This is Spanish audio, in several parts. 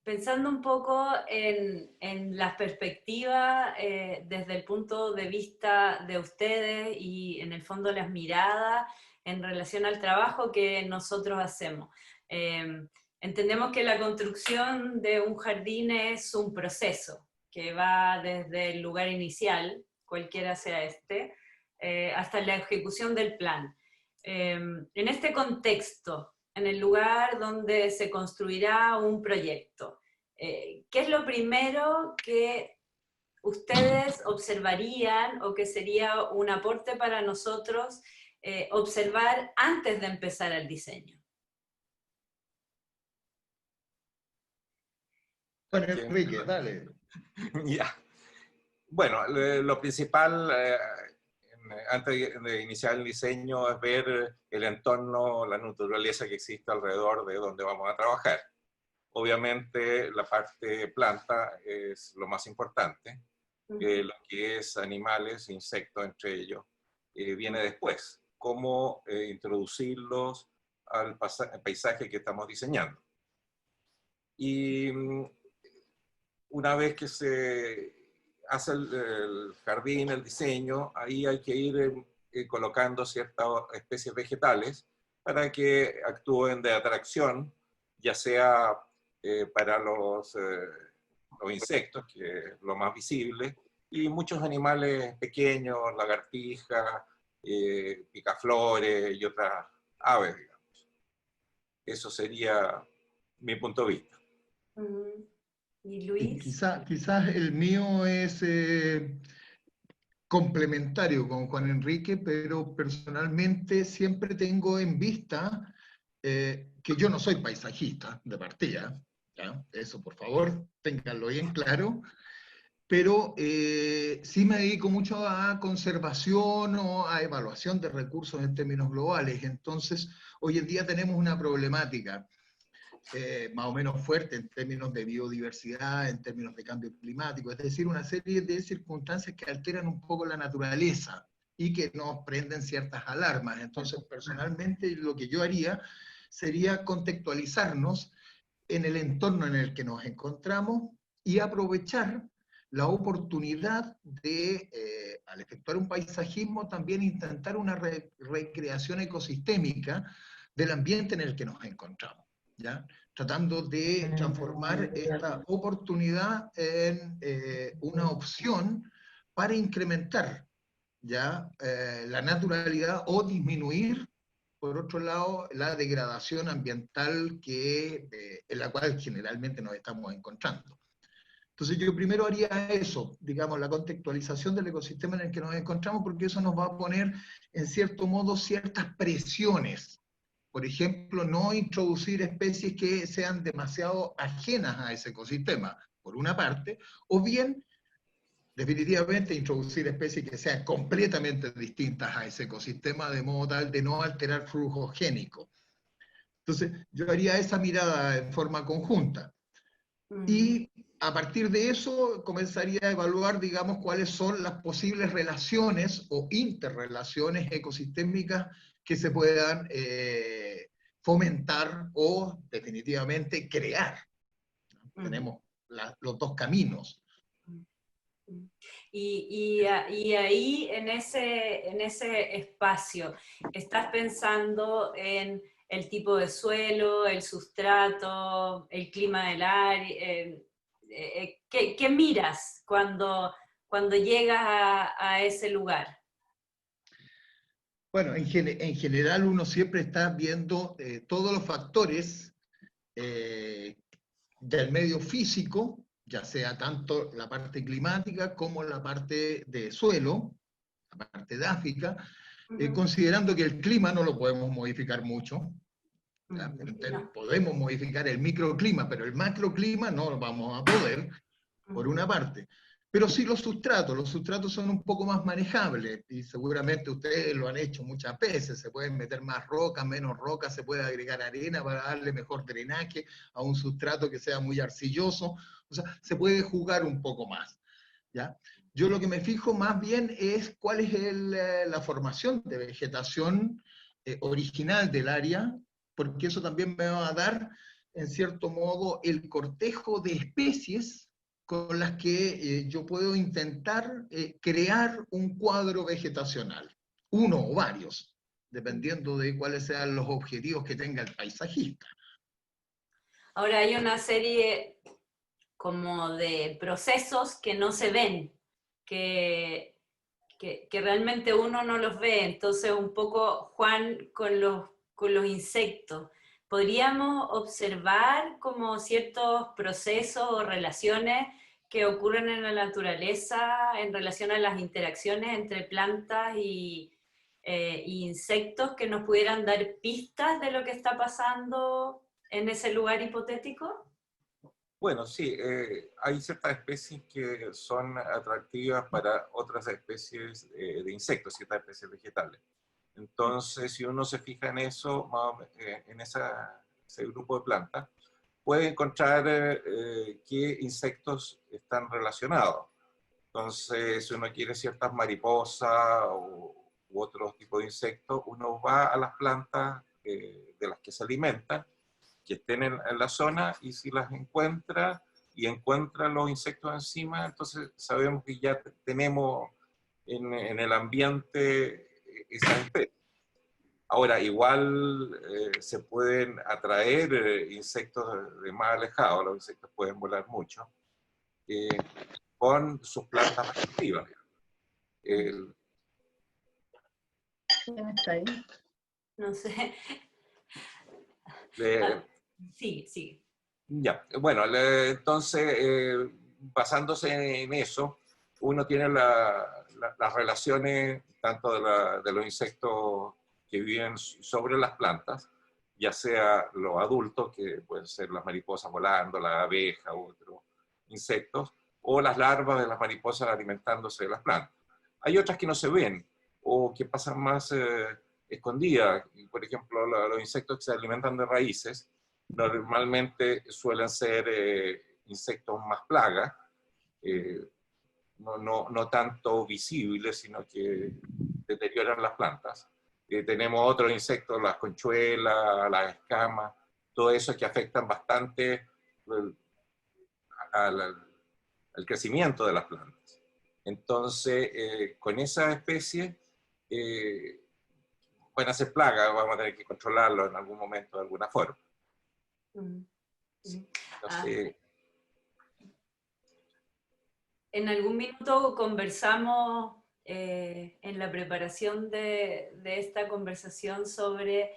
Pensando un poco en las perspectivas desde el punto de vista de ustedes y en el fondo las miradas en relación al trabajo que nosotros hacemos. Entendemos que la construcción de un jardín es un proceso que va desde el lugar inicial, cualquiera sea este, hasta la ejecución del plan. En este contexto, en el lugar donde se construirá un proyecto, ¿qué es lo primero que ustedes observarían o que sería un aporte para nosotros observar antes de empezar el diseño? Bueno, Enrique, dale. Ya. Bueno, lo principal antes de iniciar el diseño es ver el entorno, la naturaleza que existe alrededor de donde vamos a trabajar. Obviamente la parte planta es lo más importante, lo que es animales, insectos entre ellos, viene después. Cómo introducirlos al paisaje que estamos diseñando. Y una vez que se hace el jardín, el diseño, ahí hay que ir colocando ciertas especies vegetales para que actúen de atracción, ya sea para los insectos, que es lo más visible, y muchos animales pequeños, lagartijas, picaflores y otras aves, digamos. Eso sería mi punto de vista. ¿Y Y Luis? quizás el mío es complementario con Juan Enrique, pero personalmente siempre tengo en vista que yo no soy paisajista de partida, ¿ya? Eso por favor, ténganlo bien claro, pero sí me dedico mucho a conservación o a evaluación de recursos en términos globales. Entonces, hoy en día tenemos una problemática más o menos fuerte en términos de biodiversidad, en términos de cambio climático, es decir, una serie de circunstancias que alteran un poco la naturaleza y que nos prenden ciertas alarmas. Entonces, personalmente, lo que yo haría sería contextualizarnos en el entorno en el que nos encontramos y aprovechar la oportunidad de, al efectuar un paisajismo, también intentar una recreación ecosistémica del ambiente en el que nos encontramos, ¿ya? Tratando de transformar esta oportunidad en una opción para incrementar, ¿ya? La naturalidad o disminuir, por otro lado, la degradación ambiental en la cual generalmente nos estamos encontrando. Entonces yo primero haría eso, digamos, la contextualización del ecosistema en el que nos encontramos, porque eso nos va a poner, en cierto modo, ciertas presiones. Por ejemplo, no introducir especies que sean demasiado ajenas a ese ecosistema, por una parte, o bien, definitivamente, introducir especies que sean completamente distintas a ese ecosistema, de modo tal de no alterar flujo génico. Entonces, yo haría esa mirada en forma conjunta. Y a partir de eso comenzaría a evaluar, digamos, cuáles son las posibles relaciones o interrelaciones ecosistémicas que se puedan fomentar o definitivamente crear. Tenemos los dos caminos. Y ahí, en ese espacio, ¿estás pensando en el tipo de suelo, el sustrato, el clima del área? ¿Qué miras cuando llegas a ese lugar? Bueno, en general uno siempre está viendo todos los factores del medio físico, ya sea tanto la parte climática como la parte de suelo, la parte dáfica, considerando que el clima no lo podemos modificar mucho. No. Podemos modificar el microclima, pero el macroclima no lo vamos a poder, por una parte. Pero sí los sustratos son un poco más manejables, y seguramente ustedes lo han hecho muchas veces, se pueden meter más roca, menos roca, se puede agregar arena para darle mejor drenaje a un sustrato que sea muy arcilloso, o sea, se puede jugar un poco más, ¿ya? Yo lo que me fijo más bien es cuál es la formación de vegetación original del área, porque eso también me va a dar en cierto modo, el cortejo de especies con las que yo puedo intentar crear un cuadro vegetacional, uno o varios, dependiendo de cuáles sean los objetivos que tenga el paisajista. Ahora hay una serie como de procesos que no se ven, que realmente uno no los ve. Entonces, un poco, Juan, con los insectos, ¿podríamos observar como ciertos procesos o relaciones que ocurren en la naturaleza en relación a las interacciones entre plantas y insectos que nos pudieran dar pistas de lo que está pasando en ese lugar hipotético? Bueno, sí, hay ciertas especies que son atractivas para otras especies de insectos, ciertas especies vegetales. Entonces, si uno se fija en eso, en ese grupo de plantas, puede encontrar qué insectos están relacionados. Entonces, si uno quiere ciertas mariposas u otros tipos de insectos, uno va a las plantas de las que se alimentan, que estén en la zona, y si las encuentra y encuentra los insectos encima, entonces sabemos que ya tenemos en el ambiente esas especies. Ahora, igual se pueden atraer insectos de más alejados, los insectos pueden volar mucho, con sus plantas respectivas. ¿Quién está ahí? No sé. Eh, Sí, sí. Ya, bueno, entonces, basándose en eso, uno tiene las relaciones tanto de los insectos que viven sobre las plantas, ya sea los adultos, que pueden ser las mariposas volando, la abeja u otros insectos, o las larvas de las mariposas alimentándose de las plantas. Hay otras que no se ven o que pasan más escondidas. Por ejemplo, los insectos que se alimentan de raíces normalmente suelen ser insectos más plagas, no tanto visibles, sino que deterioran las plantas. Tenemos otros insectos, las conchuelas, las escamas, todo eso que afectan bastante al crecimiento de las plantas. Entonces, con esa especie, pueden hacer plagas, vamos a tener que controlarlo en algún momento de alguna forma. Sí. Entonces, en algún minuto conversamos en la preparación de esta conversación sobre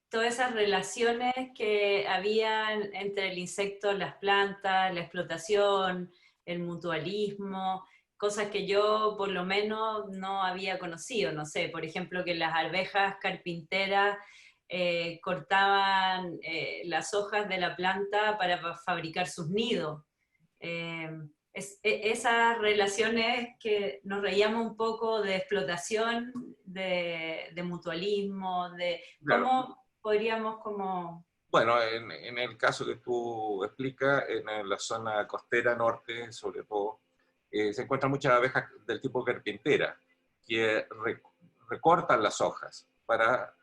todas esas relaciones que había entre el insecto, las plantas, la explotación, el mutualismo, cosas que yo por lo menos no había conocido. No sé, por ejemplo, que las abejas carpinteras cortaban las hojas de la planta para fabricar sus nidos. Esas relaciones que nos reíamos un poco de explotación, de mutualismo, de claro. cómo podríamos como... Bueno, en el caso que tú explicas, en la zona costera norte, sobre todo, se encuentran muchas abejas del tipo carpintera, que recortan las hojas para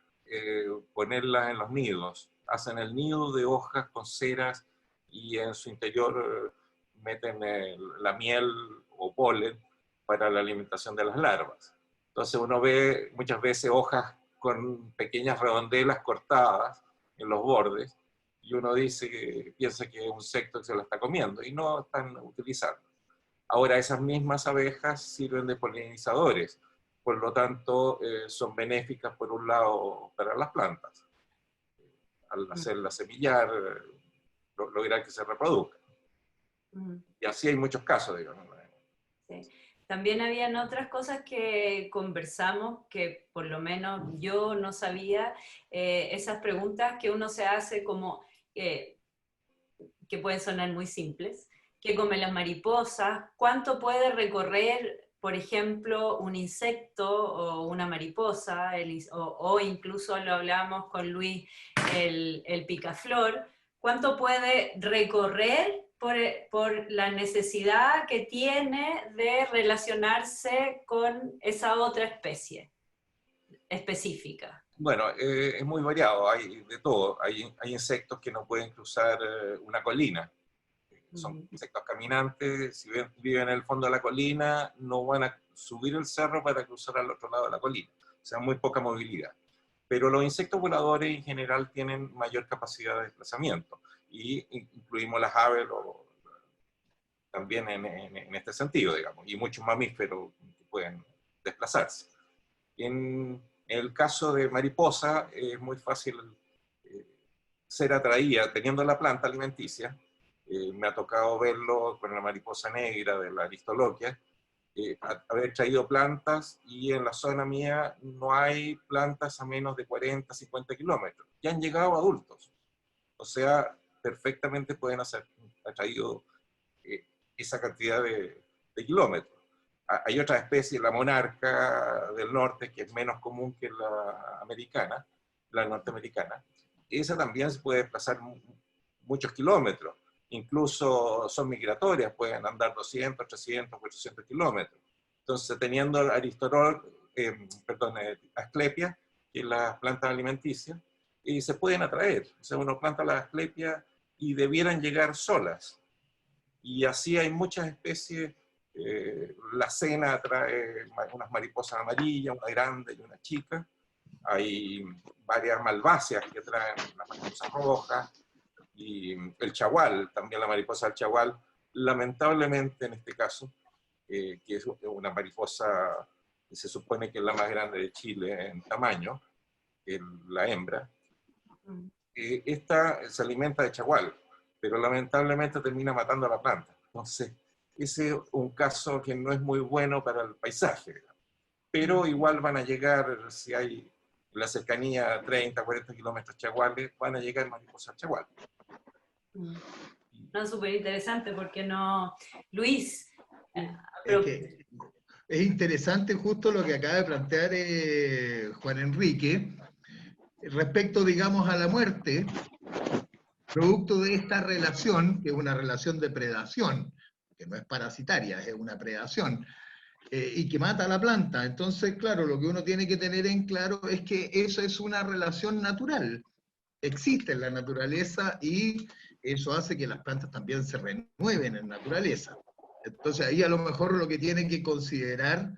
ponerlas en los nidos. Hacen el nido de hojas con ceras y en su interior meten la miel o polen para la alimentación de las larvas. Entonces uno ve muchas veces hojas con pequeñas redondelas cortadas en los bordes, y uno piensa que es un insecto que se la está comiendo, y no están utilizando. Ahora, esas mismas abejas sirven de polinizadores, por lo tanto, son benéficas por un lado para las plantas. Al hacerlas semillar, lograr que se reproduzcan. Y así hay muchos casos, digamos. Sí. También habían otras cosas que conversamos que por lo menos yo no sabía, esas preguntas que uno se hace como, que pueden sonar muy simples, ¿qué comen las mariposas? ¿Cuánto puede recorrer, por ejemplo, un insecto o una mariposa? O incluso lo hablábamos con Luis, el picaflor. ¿Cuánto puede recorrer por la necesidad que tiene de relacionarse con esa otra especie específica? Bueno, es muy variado, hay de todo. Hay insectos que no pueden cruzar una colina. Son insectos caminantes, si viven en el fondo de la colina, no van a subir el cerro para cruzar al otro lado de la colina. O sea, muy poca movilidad. Pero los insectos voladores en general tienen mayor capacidad de desplazamiento. Y incluimos las aves también en este sentido, digamos, y muchos mamíferos que pueden desplazarse. En el caso de mariposa es muy fácil ser atraída teniendo la planta alimenticia. Me ha tocado verlo con la mariposa negra de la Aristoloquia, haber traído plantas y en la zona mía no hay plantas a menos de 40, 50 kilómetros. Ya han llegado adultos. O sea, perfectamente pueden hacer atraído esa cantidad de kilómetros. Hay otra especie, la monarca del norte, que es menos común que la americana, la norteamericana. Esa también se puede desplazar muchos kilómetros. Incluso son migratorias, pueden andar 200, 300, 400 kilómetros. Entonces, teniendo Asclepia, que es la planta alimenticia, se pueden atraer. O sea, uno planta la Asclepia y debieran llegar solas. Y así hay muchas especies. La cena trae unas mariposas amarillas, una grande y una chica. Hay varias malváceas que traen las mariposas rojas. Y el chagual, también la mariposa del chagual, lamentablemente en este caso, que es una mariposa que se supone que es la más grande de Chile en tamaño, la hembra, esta se alimenta de chagual, pero lamentablemente termina matando a la planta. Entonces, ese es un caso que no es muy bueno para el paisaje, pero igual van a llegar, si hay en la cercanía 30, 40 kilómetros chaguales, van a llegar mariposas chagual. No, súper interesante, porque no... Luis, es interesante justo lo que acaba de plantear Juan Enrique, respecto, digamos, a la muerte, producto de esta relación, que es una relación de predación, que no es parasitaria, es una predación, y que mata a la planta. Entonces, claro, lo que uno tiene que tener en claro es que eso es una relación natural, existe en la naturaleza y eso hace que las plantas también se renueven en naturaleza. Entonces ahí a lo mejor lo que tiene que considerar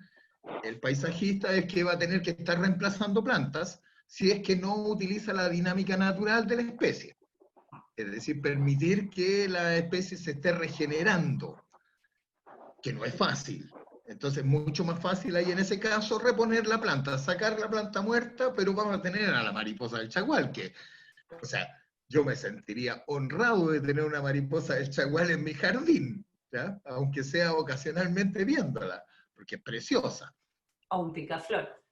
el paisajista es que va a tener que estar reemplazando plantas si es que no utiliza la dinámica natural de la especie. Es decir, permitir que la especie se esté regenerando, que no es fácil. Entonces, mucho más fácil ahí en ese caso reponer la planta, sacar la planta muerta, pero vamos a tener a la mariposa del chagual, que, o sea, yo me sentiría honrado de tener una mariposa del chagual en mi jardín, ¿ya? Aunque sea ocasionalmente viéndola, porque es preciosa. O un picaflor.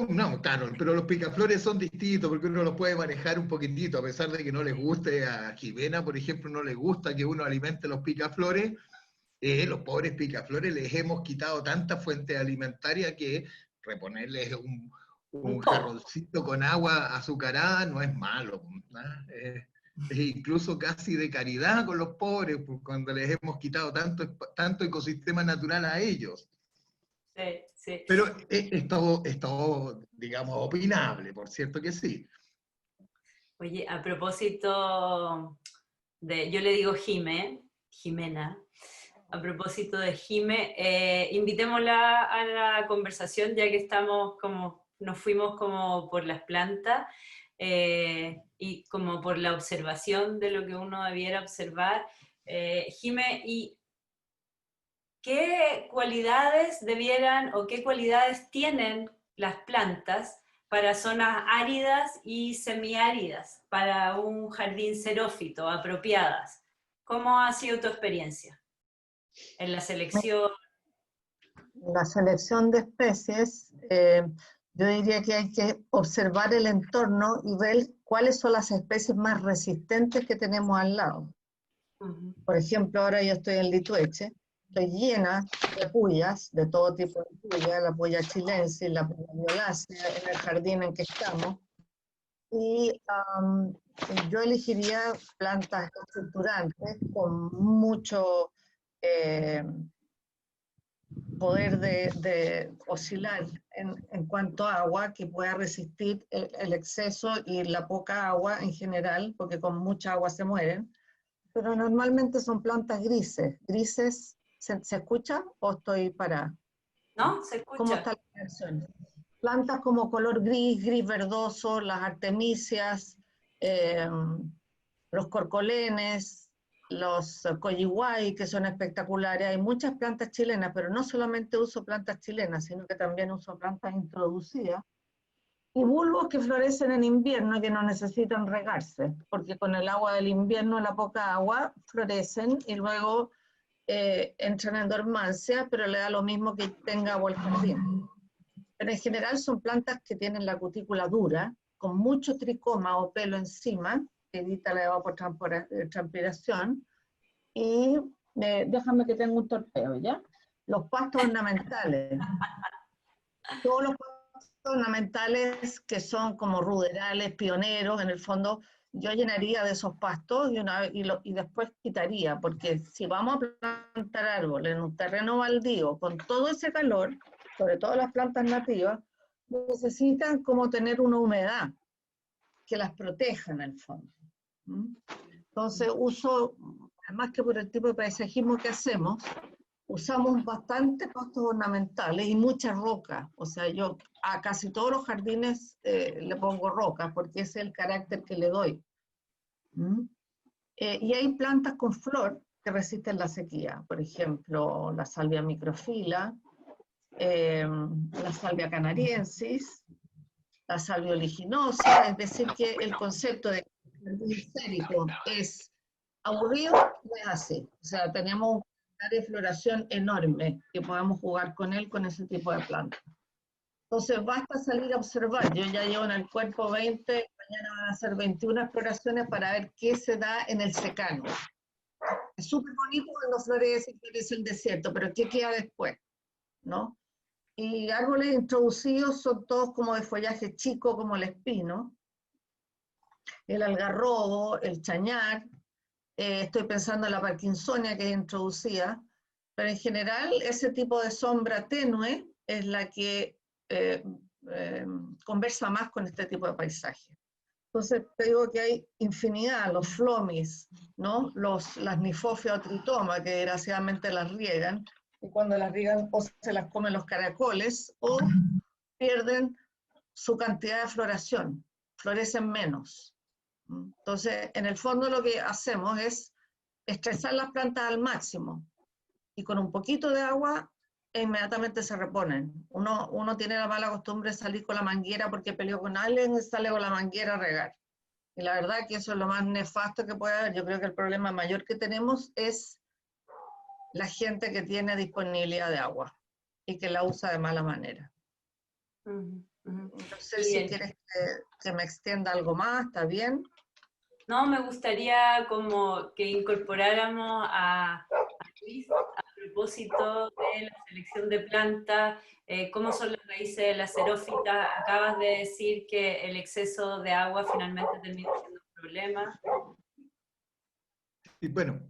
No, claro, pero los picaflores son distintos porque uno los puede manejar un poquitito, a pesar de que no les guste a Jimena, por ejemplo, no les gusta que uno alimente los picaflores. Los pobres picaflores les hemos quitado tanta fuente alimentaria que reponerles un jarroncito con agua azucarada no es malo, ¿no? Es incluso casi de caridad con los pobres, cuando les hemos quitado tanto ecosistema natural a ellos. Sí, sí. Pero es todo, digamos, opinable, por cierto que sí. Oye, a propósito de, yo le digo Jimena, a propósito de Jime, invitémosla a la conversación, ya que estamos como, nos fuimos como por las plantas, y como por la observación de lo que uno debiera observar. Jime, ¿y qué cualidades debieran o qué cualidades tienen las plantas para zonas áridas y semiáridas, para un jardín xerófito, apropiadas? ¿Cómo ha sido tu experiencia en la selección? La selección de especies, yo diría que hay que observar el entorno y ver cuáles son las especies más resistentes que tenemos al lado. Por ejemplo, ahora yo estoy en Litueche, estoy llena de puyas, de todo tipo de puyas, la puya chilensis, la puya violácea, en el jardín en que estamos. Y yo elegiría plantas estructurantes con mucho poder de oscilar en cuanto a agua, que pueda resistir el exceso y la poca agua en general, porque con mucha agua se mueren, pero normalmente son plantas grises. ¿Grises se escucha o estoy parada? ¿No? ¿Se ¿Cómo escucha? está la canción? Plantas como color gris, gris verdoso, las artemisias, los corcolenes, los coyihuay, que son espectaculares. Hay muchas plantas chilenas, pero no solamente uso plantas chilenas, sino que también uso plantas introducidas. Y bulbos que florecen en invierno y que no necesitan regarse, porque con el agua del invierno, la poca agua, florecen y luego entran en dormancia, pero le da lo mismo que tenga agua el jardín. Pero en general son plantas que tienen la cutícula dura, con mucho tricoma o pelo encima, que evita la evapotranspiración. Y déjame que tenga un torpeo, ¿ya? Los pastos ornamentales. Todos los pastos ornamentales que son como ruderales, pioneros, en el fondo, yo llenaría de esos pastos y después quitaría, porque si vamos a plantar árboles en un terreno baldío, con todo ese calor, sobre todo las plantas nativas, necesitan como tener una humedad que las proteja en el fondo. Entonces uso, además que por el tipo de paisajismo que hacemos, usamos bastante pastos ornamentales y mucha roca. O sea, yo a casi todos los jardines le pongo rocas porque ese es el carácter que le doy. Y hay plantas con flor que resisten la sequía. Por ejemplo, la salvia microfila, la salvia canariensis, la salvia oliginosa. Es decir, que el concepto de jardín esférico es aburrido, no es así. O sea, tenemos un área de floración enorme que podemos jugar con él, con ese tipo de plantas. Entonces, basta salir a observar. Yo ya llevo en el cuerpo 20, mañana van a ser 21 exploraciones para ver qué se da en el secano. Es súper bonito cuando florece y florece el desierto, pero ¿qué queda después? ¿No? Y árboles introducidos son todos como de follaje chico, como el espino, el algarrobo, el chañar, estoy pensando en la parkinsonia que es introducida, pero en general ese tipo de sombra tenue es la que conversa más con este tipo de paisaje. Entonces te digo que hay infinidad, los flomis, ¿no? Las Nifofia o tritoma, que desgraciadamente las riegan, y cuando las riegan o se las comen los caracoles o pierden su cantidad de floración, florecen menos. Entonces, en el fondo lo que hacemos es estresar las plantas al máximo y con un poquito de agua inmediatamente se reponen. Uno tiene la mala costumbre de salir con la manguera porque peleó con alguien y sale con la manguera a regar. Y la verdad que eso es lo más nefasto que puede haber. Yo creo que el problema mayor que tenemos es la gente que tiene disponibilidad de agua y que la usa de mala manera. No sé si quieres que me extienda algo más, ¿está bien? No, me gustaría como que incorporáramos a Luis a propósito de la selección de plantas, cómo son las raíces de la xerófita. Acabas de decir que el exceso de agua finalmente termina siendo un problema. Y bueno,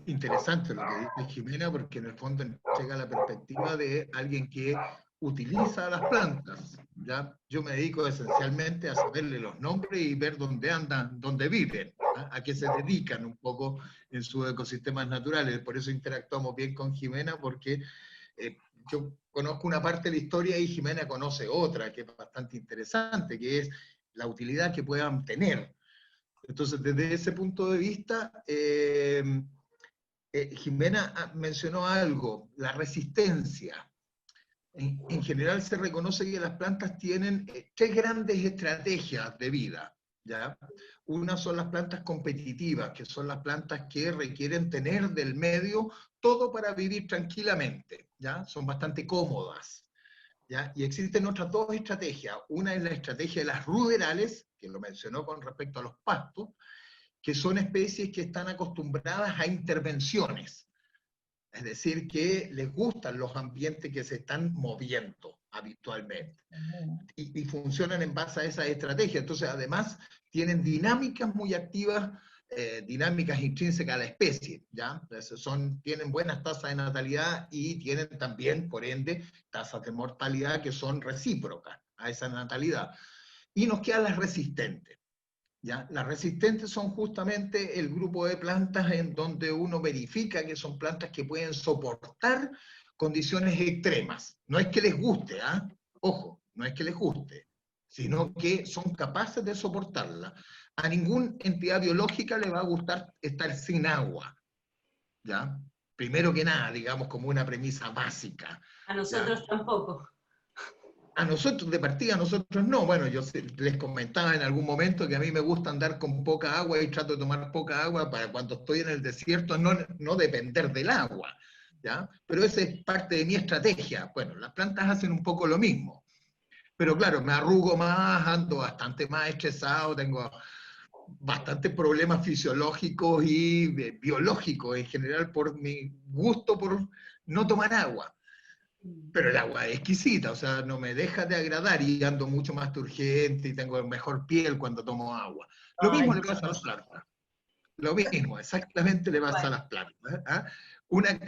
interesante lo que dice Jimena, porque en el fondo llega la perspectiva de alguien que utiliza las plantas. ¿Ya? Yo me dedico esencialmente a saberle los nombres y ver dónde andan, dónde viven, ¿ah? A qué se dedican un poco en sus ecosistemas naturales. Por eso interactuamos bien con Jimena, porque yo conozco una parte de la historia y Jimena conoce otra, que es bastante interesante, que es la utilidad que puedan tener. Entonces, desde ese punto de vista, Jimena mencionó algo, la resistencia. En general se reconoce que las plantas tienen tres grandes estrategias de vida, ¿ya? Una son las plantas competitivas, que son las plantas que requieren tener del medio todo para vivir tranquilamente, ¿ya? Son bastante cómodas, ¿ya? Y existen otras dos estrategias. Una es la estrategia de las ruderales, que lo mencionó con respecto a los pastos, que son especies que están acostumbradas a intervenciones. Es decir, que les gustan los ambientes que se están moviendo habitualmente. Y funcionan en base a esa estrategia. Entonces, además, tienen dinámicas muy activas dinámicas intrínsecas a la especie, ¿ya? Tienen buenas tasas de natalidad y tienen también, por ende, tasas de mortalidad que son recíprocas a esa natalidad. Y nos quedan las resistentes, ¿ya? Las resistentes son justamente el grupo de plantas en donde uno verifica que son plantas que pueden soportar condiciones extremas. No es que les guste, ¿ah? Ojo, no es que les guste, sino que son capaces de soportarla. A ninguna entidad biológica le va a gustar estar sin agua, ¿ya? Primero que nada, digamos, como una premisa básica. A nosotros ¿ya? tampoco. A nosotros, de partida, a nosotros no. Bueno, yo les comentaba en algún momento que a mí me gusta andar con poca agua y trato de tomar poca agua para cuando estoy en el desierto no depender del agua, ¿ya? Pero esa es parte de mi estrategia. Bueno, las plantas hacen un poco lo mismo. Pero claro, me arrugo más, ando bastante más estresado, tengo bastantes problemas fisiológicos y biológicos en general por mi gusto por no tomar agua. Pero el agua es exquisita, o sea, no me deja de agradar y ando mucho más turgente y tengo mejor piel cuando tomo agua. Lo Ay, mismo le pasa a las plantas. Lo mismo, exactamente le pasa a las plantas. ¿Ah?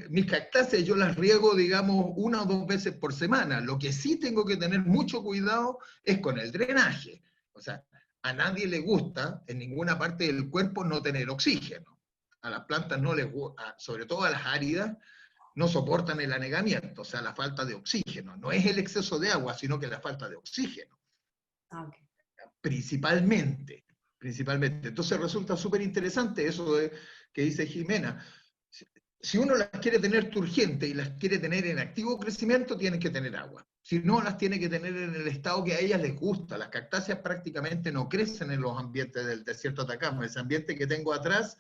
Mis cactáceas yo las riego, digamos, 1 o 2 veces por semana. Lo que sí tengo que tener mucho cuidado es con el drenaje. O sea, a nadie le gusta en ninguna parte del cuerpo no tener oxígeno. A las plantas no les gusta, sobre todo a las áridas, no soportan el anegamiento, o sea, la falta de oxígeno. No es el exceso de agua, sino que la falta de oxígeno. okay. Principalmente. Entonces resulta súper interesante eso que dice Jimena. Si uno las quiere tener turgente y las quiere tener en activo crecimiento, tienen que tener agua. Si no, las tiene que tener en el estado que a ellas les gusta. Las cactáceas prácticamente no crecen en los ambientes del desierto de Atacama. Ese ambiente que tengo atrás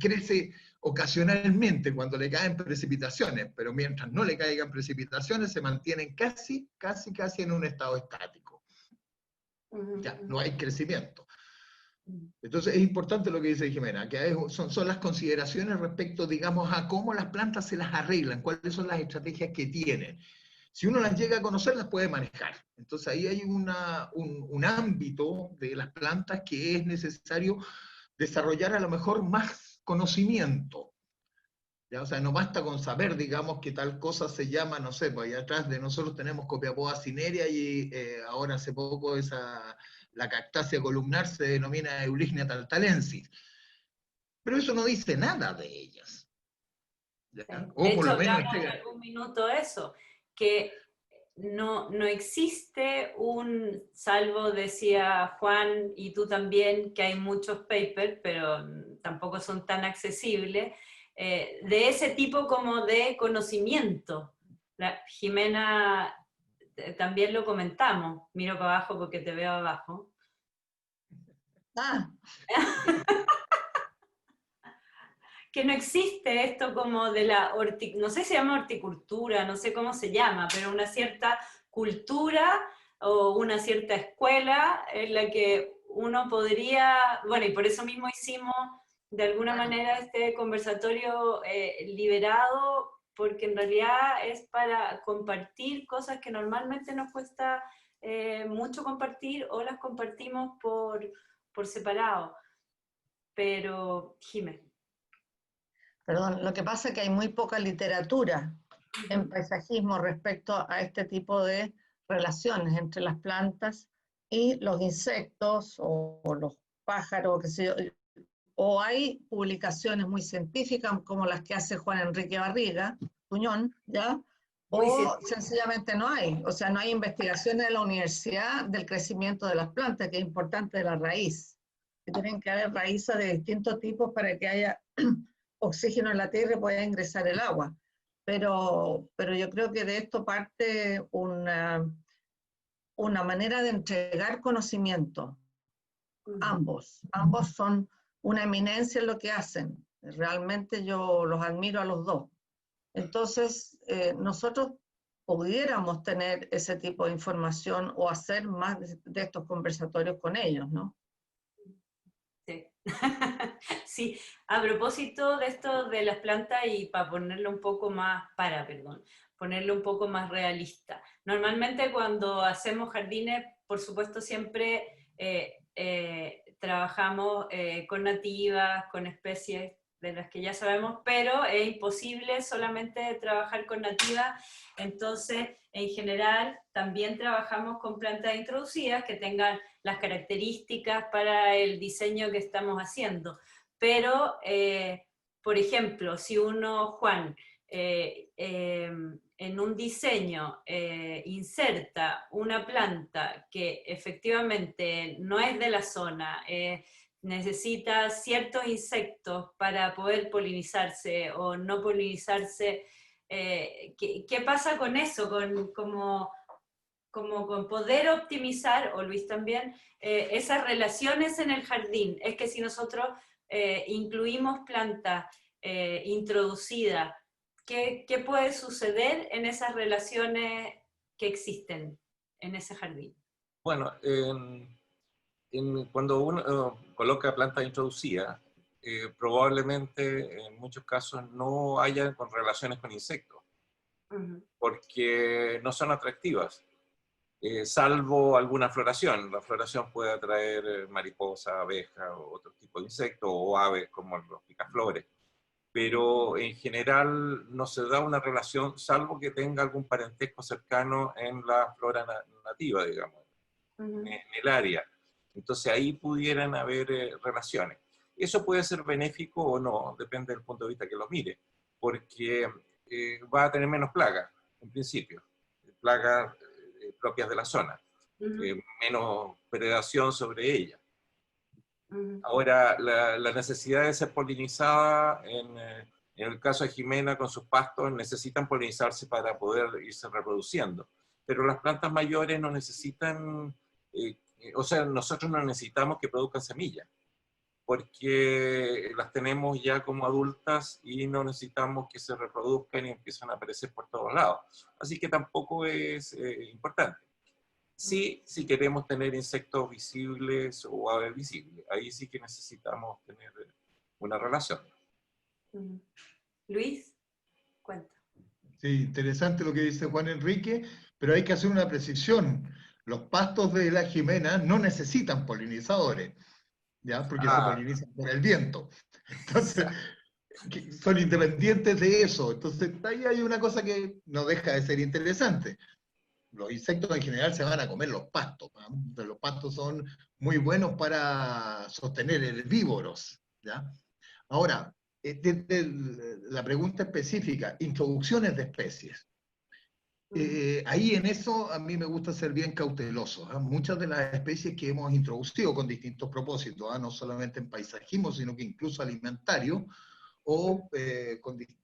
crece ocasionalmente cuando le caen precipitaciones, pero mientras no le caigan precipitaciones se mantienen casi en un estado estático. Ya, no hay crecimiento. Entonces es importante lo que dice Jimena, que son las consideraciones respecto, digamos, a cómo las plantas se las arreglan, cuáles son las estrategias que tienen. Si uno las llega a conocer, las puede manejar. Entonces ahí hay un ámbito de las plantas que es necesario desarrollar a lo mejor más conocimiento. ¿Ya? O sea, no basta con saber, digamos, que tal cosa se llama, no sé, pues allá atrás de nosotros tenemos Copiapoa cinerea y ahora hace poco la cactácea columnar se denomina Eulignia taltalensis. Pero eso no dice nada de ellas. ¿Ya? Sí. O De por hecho, lo menos hablamos en algún minuto de eso, que no existe salvo decía Juan y tú también, que hay muchos papers, pero tampoco son tan accesibles, de ese tipo como de conocimiento. Jimena, también lo comentamos, miro para abajo porque te veo abajo. Ah, Que no existe esto como de no sé si se llama horticultura, no sé cómo se llama, pero una cierta cultura o una cierta escuela en la que uno podría, bueno, y por eso mismo hicimos de alguna manera este conversatorio liberado, porque en realidad es para compartir cosas que normalmente nos cuesta mucho compartir o las compartimos por separado. Pero, Jiménez. perdón, lo que pasa es que hay muy poca literatura en paisajismo respecto a este tipo de relaciones entre las plantas y los insectos o los pájaros, qué sé yo. O hay publicaciones muy científicas como las que hace Juan Enrique Barriga, Tuñón, ¿ya? O sencillamente no hay. O sea, no hay investigaciones de la universidad del crecimiento de las plantas, que es importante de la raíz. Que tienen que haber raíces de distintos tipos para que haya oxígeno en la tierra y pueda ingresar el agua. Pero yo creo que de esto parte una manera de entregar conocimiento. Ambos son una eminencia en lo que hacen. Realmente yo los admiro a los dos. Entonces, nosotros pudiéramos tener ese tipo de información o hacer más de estos conversatorios con ellos, ¿no? Sí. Sí, a propósito de esto de las plantas y para ponerlo un poco más, ponerlo un poco más realista. Normalmente cuando hacemos jardines, por supuesto siempre trabajamos con nativas, con especies de las que ya sabemos, pero es imposible solamente trabajar con nativas, entonces en general también trabajamos con plantas introducidas que tengan las características para el diseño que estamos haciendo. Pero, por ejemplo, si uno, Juan, en un diseño inserta una planta que efectivamente no es de la zona, necesita ciertos insectos para poder polinizarse o no polinizarse, ¿qué pasa con eso? Como con poder optimizar, o Luis también, esas relaciones en el jardín. Es que si nosotros incluimos plantas introducidas, ¿qué puede suceder en esas relaciones que existen en ese jardín? Bueno, cuando uno coloca plantas introducidas, probablemente en muchos casos no haya con relaciones con insectos, porque no son atractivas, salvo alguna floración. La floración puede atraer mariposas, abejas o otro tipo de insectos, o aves como los picaflores, pero en general no se da una relación, salvo que tenga algún parentesco cercano en la flora nativa, digamos, en el área. Entonces ahí pudieran haber relaciones. Eso puede ser benéfico o no, depende del punto de vista que lo mire, porque va a tener menos plagas, en principio, plagas propias de la zona, menos predación sobre ella. Ahora, la necesidad de ser polinizada, en el caso de Jimena con sus pastos, necesitan polinizarse para poder irse reproduciendo, pero las plantas mayores no necesitan, o sea, nosotros no necesitamos que produzcan semillas, porque las tenemos ya como adultas y no necesitamos que se reproduzcan y empiezan a aparecer por todos lados. Así que tampoco es importante. Sí, si queremos tener insectos visibles o aves visibles, ahí sí que necesitamos tener una relación. Luis, cuenta. Sí, interesante lo que dice Juan Enrique, pero hay que hacer una precisión. Los pastos de la Jimena no necesitan polinizadores, ¿ya? Porque se polinizan por el viento. Entonces, son independientes de eso. Entonces, ahí hay una cosa que no deja de ser interesante. Los insectos en general se van a comer los pastos, ¿no? Los pastos son muy buenos para sostener herbívoros, ¿ya? Ahora, la pregunta específica, introducciones de especies. Ahí en eso a mí me gusta ser bien cauteloso. Muchas de las especies que hemos introducido con distintos propósitos, no solamente en paisajismo, sino que incluso alimentario, o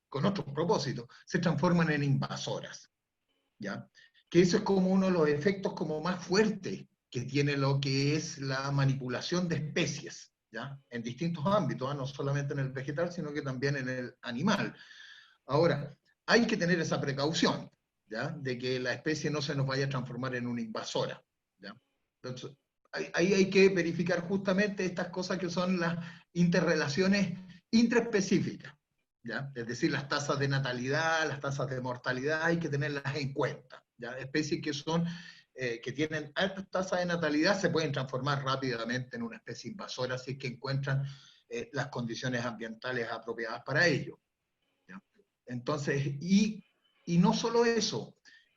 con otros propósitos, se transforman en invasoras, ¿ya? Que eso es como uno de los efectos como más fuertes que tiene lo que es la manipulación de especies, ¿ya? En distintos ámbitos, no solamente en el vegetal, sino que también en el animal. Ahora, hay que tener esa precaución, ¿ya? De que la especie no se nos vaya a transformar en una invasora, ¿ya? Entonces, ahí hay que verificar justamente estas cosas que son las interrelaciones intraespecíficas, ¿ya? Es decir, las tasas de natalidad, las tasas de mortalidad, hay que tenerlas en cuenta, ¿ya? Especies que son, que tienen altas tasas de natalidad se pueden transformar rápidamente en una especie invasora si es que encuentran las condiciones ambientales apropiadas para ello, ¿ya? Entonces, y no solo eso,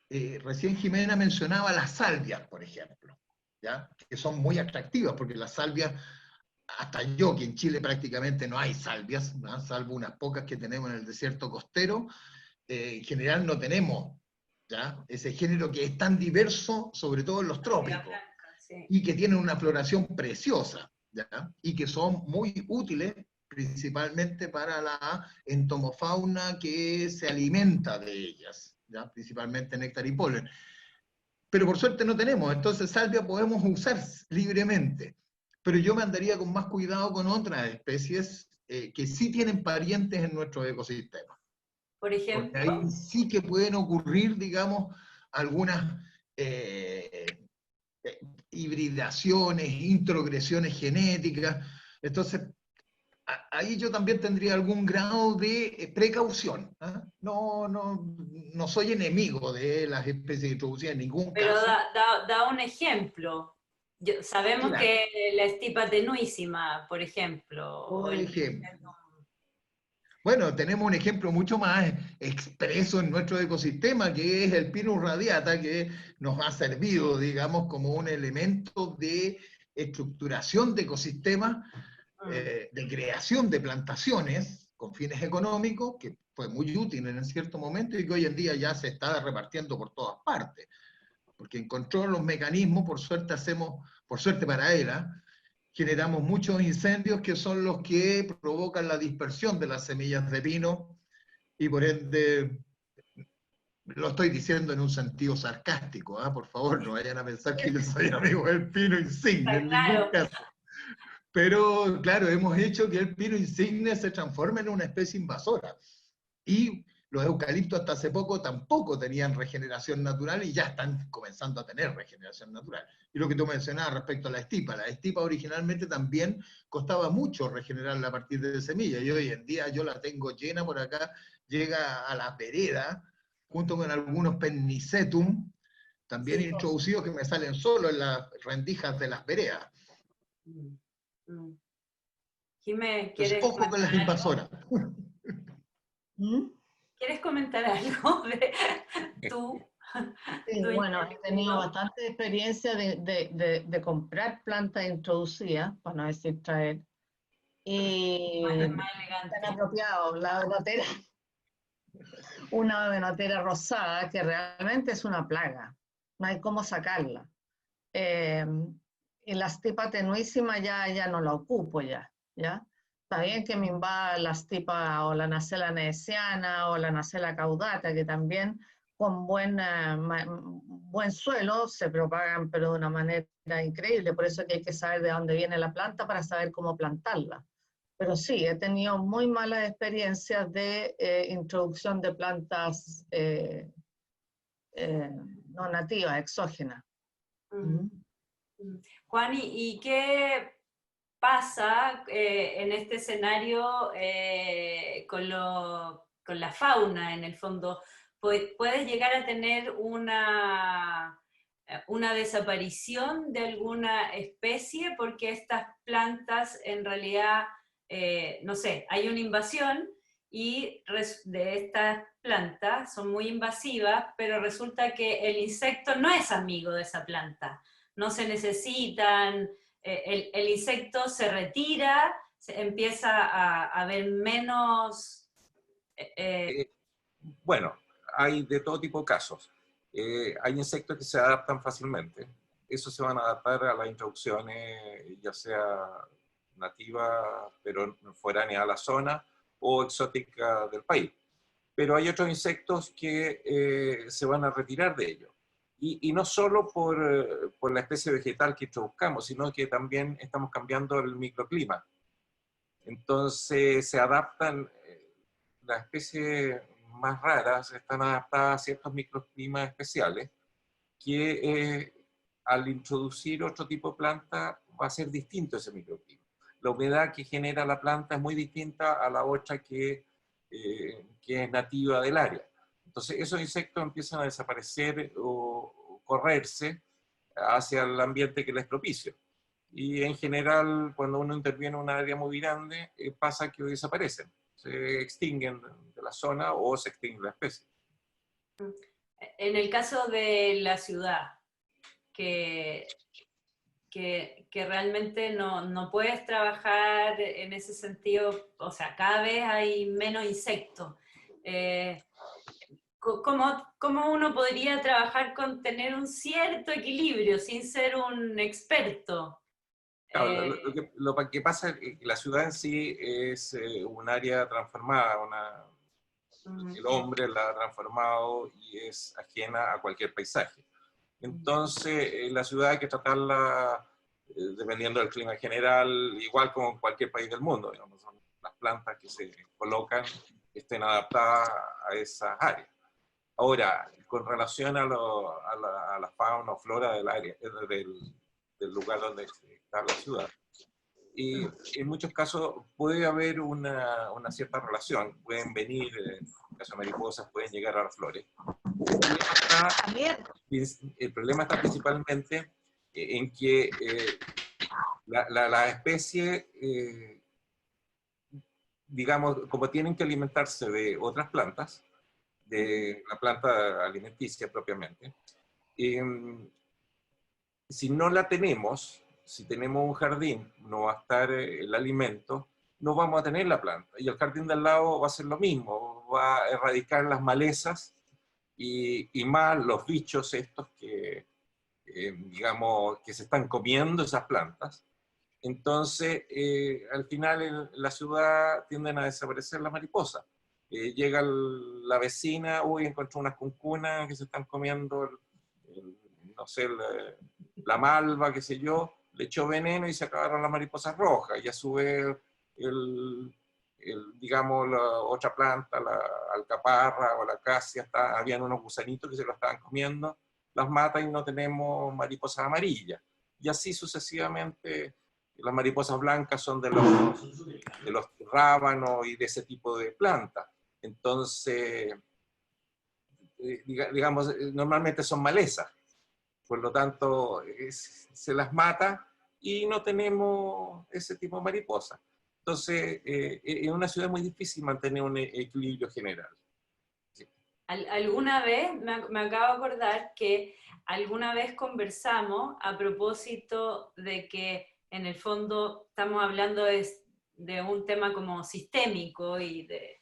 recién Jimena mencionaba las salvias, por ejemplo, ¿ya? Que son muy atractivas, porque las salvias, hasta yo, que en Chile prácticamente no hay salvias, ¿no? Salvo unas pocas que tenemos en el desierto costero, en general no tenemos, ¿ya? Ese género que es tan diverso, sobre todo en los trópicos, Sí. y que tienen una floración preciosa, ¿ya? Y que son muy útiles principalmente para la entomofauna que se alimenta de ellas, ¿ya? Principalmente néctar y polen. Pero por suerte no tenemos, entonces salvia podemos usar libremente. Pero yo me andaría con más cuidado con otras especies que sí tienen parientes en nuestro ecosistema. Por ejemplo. Porque ahí sí que pueden ocurrir, digamos, algunas hibridaciones, introgresiones genéticas. Entonces, ahí yo también tendría algún grado de precaución. No soy enemigo de las especies introducidas en ningún Pero caso. da un ejemplo Sabemos Claro. que la estipa tenuísima, por ejemplo, Por ejemplo. Bueno, tenemos un ejemplo mucho más expreso en nuestro ecosistema, que es el Pinus radiata, que nos ha servido, digamos, como un elemento de estructuración de ecosistemas, de creación de plantaciones con fines económicos, que fue muy útil en cierto momento y que hoy en día ya se está repartiendo por todas partes, porque encontró los mecanismos, por suerte para él, generamos muchos incendios que son los que provocan la dispersión de las semillas de pino y por ende, lo estoy diciendo en un sentido sarcástico, por favor, no vayan a pensar que yo soy amigo del pino insigne, en ningún Claro. caso. Pero claro, hemos hecho que el pino insigne se transforme en una especie invasora. Y los eucaliptos hasta hace poco tampoco tenían regeneración natural y ya están comenzando a tener regeneración natural. Y lo que tú mencionabas respecto a la estipa originalmente también costaba mucho regenerarla a partir de semillas, y hoy en día yo la tengo llena por acá, llega a la vereda, junto con algunos pennisetum, también Sí, introducidos que me salen solo en las rendijas de las veredas. Jimé, Entonces, ¿quieres ojo con comentar las algo? invasoras. ¿Quieres comentar algo de tú? Sí, bueno, he tenido bastante experiencia de comprar plantas introducidas, para no decir traer, y Más elegante. tan apropiado, una venotera rosada que realmente es una plaga, no hay cómo sacarla. Y la estipa tenuísima ya no la ocupo ya. Está bien que me invada la estipa o la nacella neesiana o la nacella caudata, que también con buen suelo se propagan, pero de una manera increíble. Por eso que hay que saber de dónde viene la planta para saber cómo plantarla. Pero sí, he tenido muy malas experiencias de introducción de plantas no nativas, exógenas. Juan, ¿y qué pasa en este escenario con la fauna, en el fondo? ¿Puedes llegar a tener una desaparición de alguna especie porque estas plantas en realidad, no sé, hay una invasión y de estas plantas son muy invasivas, pero resulta que el insecto no es amigo de esa planta, no se necesitan, el insecto se retira, empieza a haber menos... Bueno, hay de todo tipo de casos. Hay insectos que se adaptan fácilmente. Esos se van a adaptar a las introducciones, ya sea nativas, pero foráneas a la zona, o exóticas del país. Pero hay otros insectos que se van a retirar de ellos. Y no solo por la especie vegetal que introduzcamos, sino que también estamos cambiando el microclima. Entonces se adaptan, las especies más raras están adaptadas a ciertos microclimas especiales que al introducir otro tipo de planta va a ser distinto ese microclima. La humedad que genera la planta es muy distinta a la otra que es nativa del área. Entonces esos insectos empiezan a desaparecer o correrse hacia el ambiente que les propicio. Y en general, cuando uno interviene en un área muy grande, pasa que desaparecen, se extinguen de la zona o se extingue la especie. En el caso de la ciudad, que realmente no puedes trabajar en ese sentido, o sea, cada vez hay menos insectos. ¿Cómo uno podría trabajar con tener un cierto equilibrio sin ser un experto? Claro, lo que pasa es que la ciudad en sí es un área transformada, el hombre la ha transformado y es ajena a cualquier paisaje. Entonces, la ciudad hay que tratarla dependiendo del clima general, igual como en cualquier país del mundo. Digamos, son las plantas que se colocan que estén adaptadas a esas áreas. Ahora, con relación a la fauna o flora del área, del lugar donde está la ciudad, y en muchos casos puede haber una cierta relación. Pueden venir, en el caso de mariposas, pueden llegar a las flores. El problema está principalmente en que las especies, digamos, como tienen que alimentarse de otras plantas, de la planta alimenticia propiamente, si no la tenemos, si tenemos un jardín, no va a estar el alimento, no vamos a tener la planta. Y el jardín de al lado va a hacer lo mismo, va a erradicar las malezas y más los bichos estos que, digamos, que se están comiendo esas plantas. Entonces, al final en la ciudad tienden a desaparecer las mariposas. Llega la vecina, uy, encontró unas cuncunas que se están comiendo, no sé, la malva, qué sé yo, le echó veneno y se acabaron las mariposas rojas. Y a su vez, digamos, la otra planta, la alcaparra o la acacia, habían unos gusanitos que se lo estaban comiendo, las mata y no tenemos mariposas amarillas. Y así sucesivamente. Las mariposas blancas son de los rábanos y de ese tipo de plantas. Entonces, digamos, normalmente son malezas. Por lo tanto, se las mata y no tenemos ese tipo de mariposas. Entonces, en una ciudad es muy difícil mantener un equilibrio general. Sí. Alguna vez, me acabo de acordar que alguna vez conversamos a propósito de que en el fondo estamos hablando de un tema como sistémico y de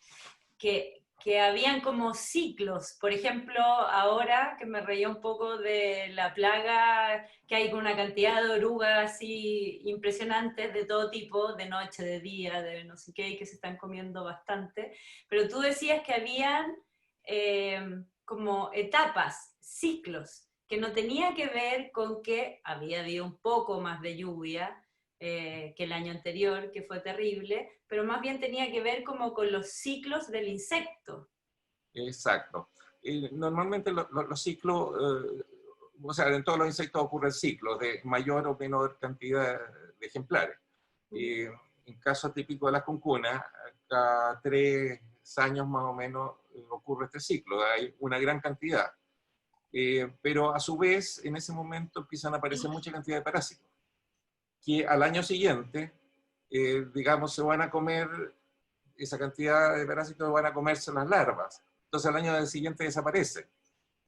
que habían como ciclos. Por ejemplo, ahora que me reía un poco de la plaga, que hay una cantidad de orugas así impresionantes de todo tipo, de noche, de día, de no sé qué, y que se están comiendo bastante. Pero tú decías que habían como etapas, ciclos, que no tenía que ver con que había habido un poco más de lluvia que el año anterior, que fue terrible, pero más bien tenía que ver como con los ciclos del insecto. Exacto. Normalmente los ciclos, o sea, en todos los insectos ocurren ciclos de mayor o menor cantidad de ejemplares. En caso típico de las cuncunas, cada 3 años más o menos ocurre este ciclo, hay una gran cantidad. Pero a su vez, en ese momento empiezan a aparecer mucha cantidad de parásitos, que al año siguiente, digamos, se van a comer, esa cantidad de parásitos van a comerse las larvas. Entonces al año siguiente desaparecen.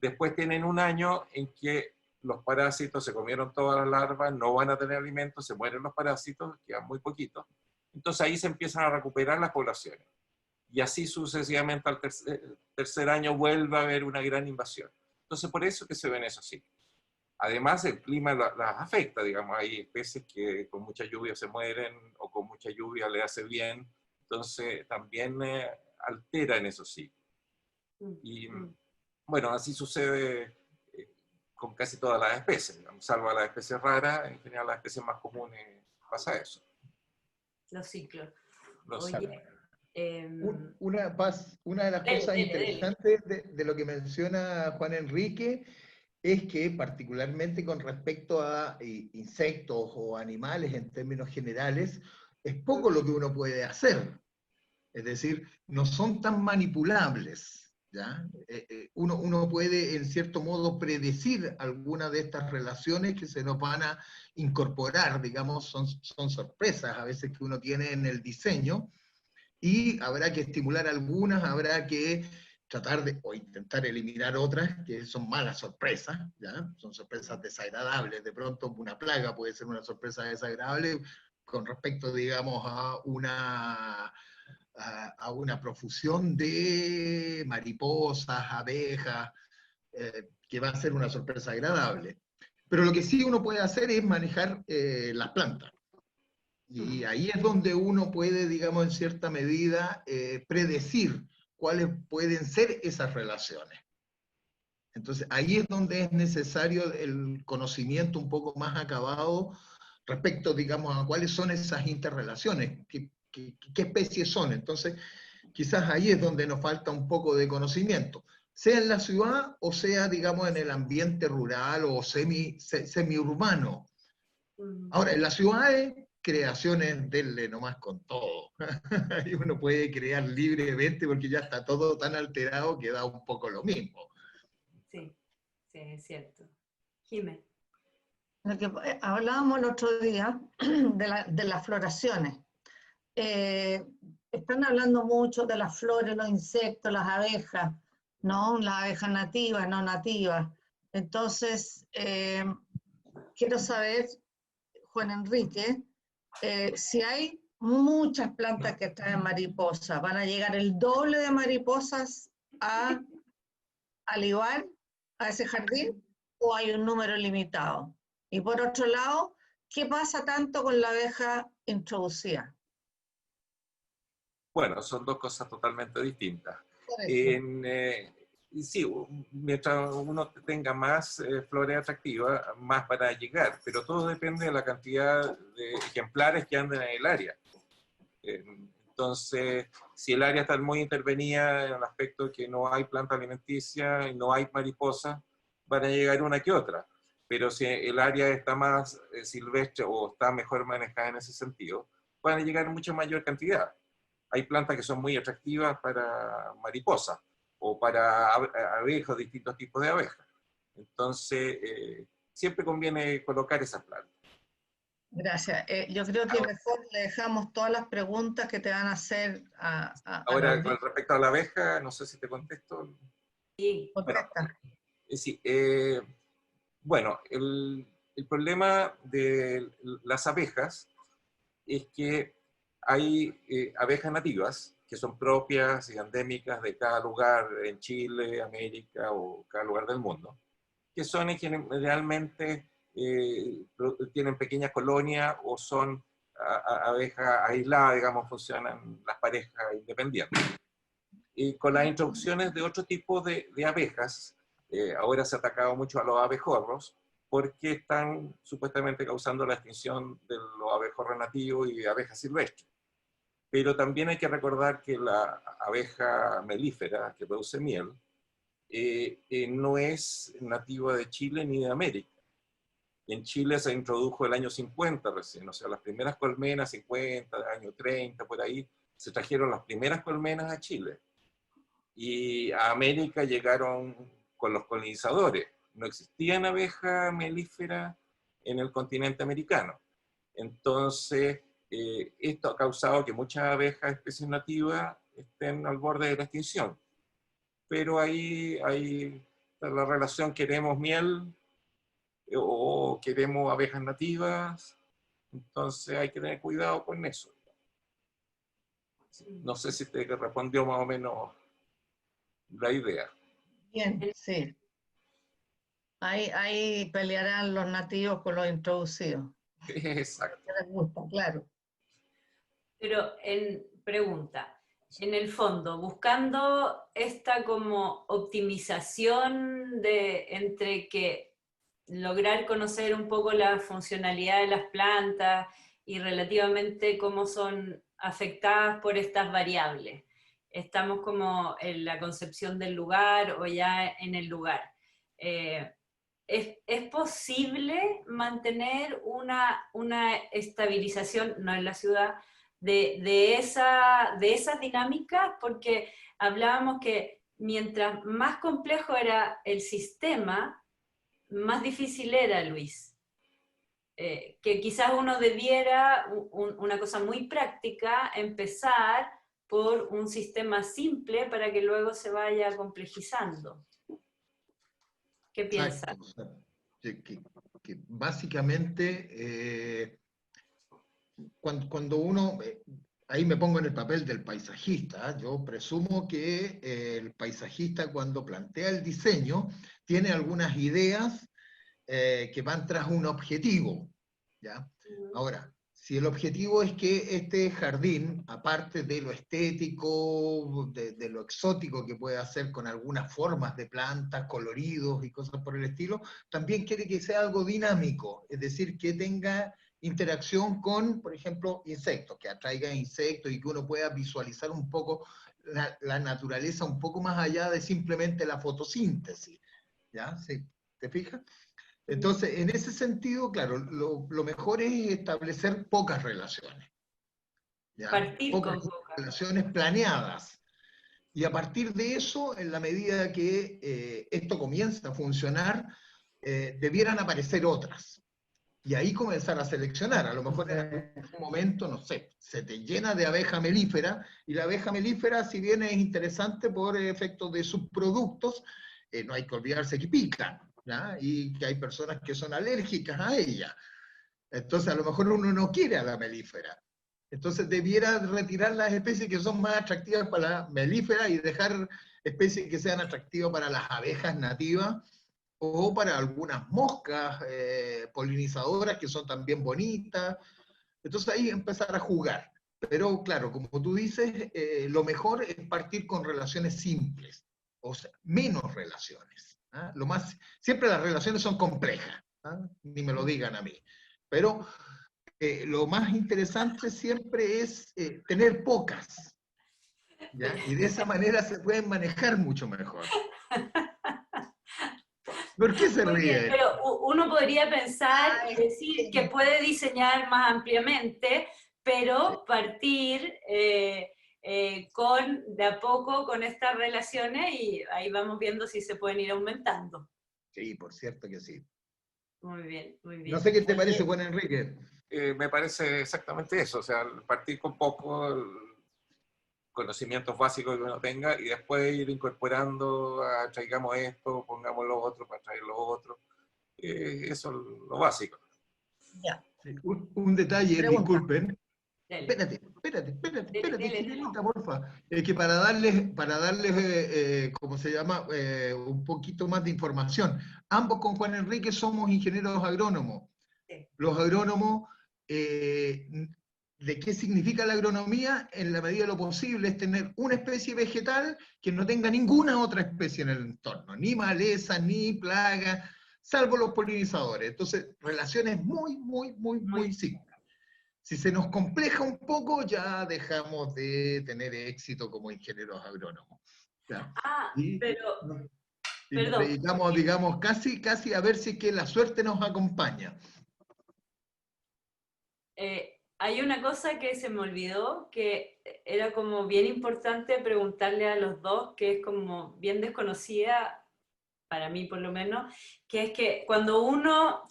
Después tienen un año en que los parásitos se comieron todas las larvas, no van a tener alimento, se mueren los parásitos, quedan muy poquitos. Entonces ahí se empiezan a recuperar las poblaciones. Y así sucesivamente al tercer año vuelve a haber una gran invasión. Entonces por eso que se ven esos ciclos. Además el clima las afecta, digamos, hay especies que con mucha lluvia se mueren o con mucha lluvia le hace bien, entonces también altera en esos ciclos. Y bueno, así sucede con casi todas las especies, digamos, salvo las especies raras, en general las especies más comunes pasa eso. Los ciclos. Oye, una de las cosas interesantes de lo que menciona Juan Enrique es que particularmente con respecto a insectos o animales en términos generales, es poco lo que uno puede hacer. Es decir, no son tan manipulables, ¿ya? Uno puede, en cierto modo, predecir algunas de estas relaciones que se nos van a incorporar, digamos, son sorpresas a veces que uno tiene en el diseño, y habrá que estimular algunas, habrá que tratar de, o intentar eliminar otras, que son malas sorpresas, ¿ya? Son sorpresas desagradables. De pronto una plaga puede ser una sorpresa desagradable con respecto, digamos, a una profusión de mariposas, abejas, que va a ser una sorpresa agradable. Pero lo que sí uno puede hacer es manejar las plantas. Y ahí es donde uno puede, digamos, en cierta medida, predecir cuáles pueden ser esas relaciones. Entonces, ahí es donde es necesario el conocimiento un poco más acabado respecto, digamos, a cuáles son esas interrelaciones, qué especies son. Entonces, quizás ahí es donde nos falta un poco de conocimiento, sea en la ciudad o sea, digamos, en el ambiente rural o semi-urbano. Ahora, en las ciudades, creaciones, denle nomás con todo. Y uno puede crear libremente porque ya está todo tan alterado que da un poco lo mismo. Sí, sí, es cierto. Jimé. Lo que hablábamos el otro día de las floraciones. Están hablando mucho de las flores, los insectos, las abejas, ¿no? Las abejas nativas, no nativas. Entonces, quiero saber, Juan Enrique, si hay muchas plantas que traen mariposas, ¿van a llegar el doble de mariposas al igual a ese jardín o hay un número limitado? Y por otro lado, ¿qué pasa tanto con la abeja introducida? Bueno, son dos cosas totalmente distintas. Por eso. Sí, mientras uno tenga más flores atractivas, más van a llegar, pero todo depende de la cantidad de ejemplares que anden en el área. Entonces, si el área está muy intervenida en el aspecto de que no hay planta alimenticia y no hay mariposas, van a llegar una que otra. Pero si el área está más silvestre o está mejor manejada en ese sentido, van a llegar mucha mayor cantidad. Hay plantas que son muy atractivas para mariposas o para abejas, distintos tipos de abejas. Entonces, siempre conviene colocar esas plantas. Gracias. Yo creo que mejor le dejamos todas las preguntas que te van a hacer a la Ahora, con audiencia. respecto a la abeja, no sé si te contesto. Sí. Bueno, Contesta. sí, bueno, el problema de las abejas es que hay abejas nativas que son propias y endémicas de cada lugar en Chile, América o cada lugar del mundo, que son generalmente, tienen pequeñas colonias o son abejas aisladas, digamos, funcionan las parejas independientes. Y con las introducciones de otro tipo de abejas, ahora se ha atacado mucho a los abejorros, porque están supuestamente causando la extinción de los abejorros nativos y de abejas silvestres. Pero también hay que recordar que la abeja melífera, que produce miel, no es nativa de Chile ni de América. En Chile se introdujo el año 50 recién, o sea, las primeras colmenas, 50, año 30, por ahí, se trajeron las primeras colmenas a Chile. Y a América llegaron con los colonizadores. No existían abejas melíferas en el continente americano. Entonces, esto ha causado que muchas abejas, especies nativas, estén al borde de la extinción. Pero ahí hay la relación, queremos miel o queremos abejas nativas, entonces hay que tener cuidado con eso. No sé si te respondió más o menos la idea. Bien, sí. Ahí pelearán los nativos con los introducidos. Exacto. Que les gusta, claro. Pero en pregunta, en el fondo, buscando esta como optimización entre que lograr conocer un poco la funcionalidad de las plantas y relativamente cómo son afectadas por estas variables. Estamos como en la concepción del lugar o ya en el lugar. ¿Es posible mantener una estabilización, no en la ciudad, de esas dinámicas? Porque hablábamos que mientras más complejo era el sistema, más difícil era, Luis. Que quizás uno debiera, una cosa muy práctica, empezar por un sistema simple para que luego se vaya complejizando. ¿Qué piensas? Exacto. O sea, que básicamente, cuando uno, ahí me pongo en el papel del paisajista, yo presumo que el paisajista cuando plantea el diseño tiene algunas ideas que van tras un objetivo, ¿ya? Ahora, si el objetivo es que este jardín, aparte de lo estético, de lo exótico que puede hacer con algunas formas de plantas, coloridos y cosas por el estilo, también quiere que sea algo dinámico, es decir, que tenga interacción con, por ejemplo, insectos, que atraiga insectos y que uno pueda visualizar un poco la naturaleza un poco más allá de simplemente la fotosíntesis, ¿ya? ¿Sí? ¿Te fijas? Entonces, en ese sentido, claro, lo mejor es establecer pocas relaciones, ¿ya? Partir Pocas con poca. relaciones planeadas. Y a partir de eso, en la medida que esto comienza a funcionar, debieran aparecer otras. y ahí comenzar a seleccionar. A lo mejor en algún momento, no sé, se te llena de abeja melífera, y la abeja melífera, si bien es interesante por efectos de subproductos, no hay que olvidarse que pican, ¿ya? Y que hay personas que son alérgicas a ella. Entonces, a lo mejor uno no quiere a la melífera. Entonces, debiera retirar las especies que son más atractivas para la melífera y dejar especies que sean atractivas para las abejas nativas o para algunas moscas polinizadoras que son también bonitas. Entonces, ahí empezar a jugar. Pero, claro, como tú dices, lo mejor es partir con relaciones simples, o sea, menos relaciones. ¿Ah? Siempre las relaciones son complejas, ¿ah? Ni me lo digan a mí. Pero lo más interesante siempre es tener pocas, ¿ya? Y de esa manera se pueden manejar mucho mejor. ¿Por qué se Muy bien, ríe? pero uno podría pensar y Ay, decir que puede diseñar más ampliamente, Sí, pero partir de a poco con estas relaciones y ahí vamos viendo si se pueden ir aumentando. sí, por cierto que sí. Muy bien, muy No bien. sé qué te parece, oye, Juan Enrique. Me parece exactamente eso, o sea, partir con poco, conocimientos básicos que uno tenga y después ir incorporando, traigamos esto, pongamos lo otro para traer lo otro. Eso es lo básico. ya, Sí, un detalle, pregunta. disculpen. Dale, Espérate, dile, chiquitita, porfa. Es que para darles ¿cómo se llama? Un poquito más de información. Ambos con Juan Enrique somos ingenieros agrónomos. sí. Los agrónomos, ¿de qué significa la agronomía? En la medida de lo posible es tener una especie vegetal que no tenga ninguna otra especie en el entorno, ni maleza, ni plaga, salvo los polinizadores. Entonces, relaciones muy Muy, simples. Si se nos compleja un poco, ya dejamos de tener éxito como ingenieros agrónomos. ¿Ya? Y, pero, nos, y nos perdón, dedicamos, digamos, casi a ver si es que la suerte nos acompaña. hay una cosa que se me olvidó, que era como bien importante preguntarle a los dos, que es como bien desconocida, para mí por lo menos, que es que cuando uno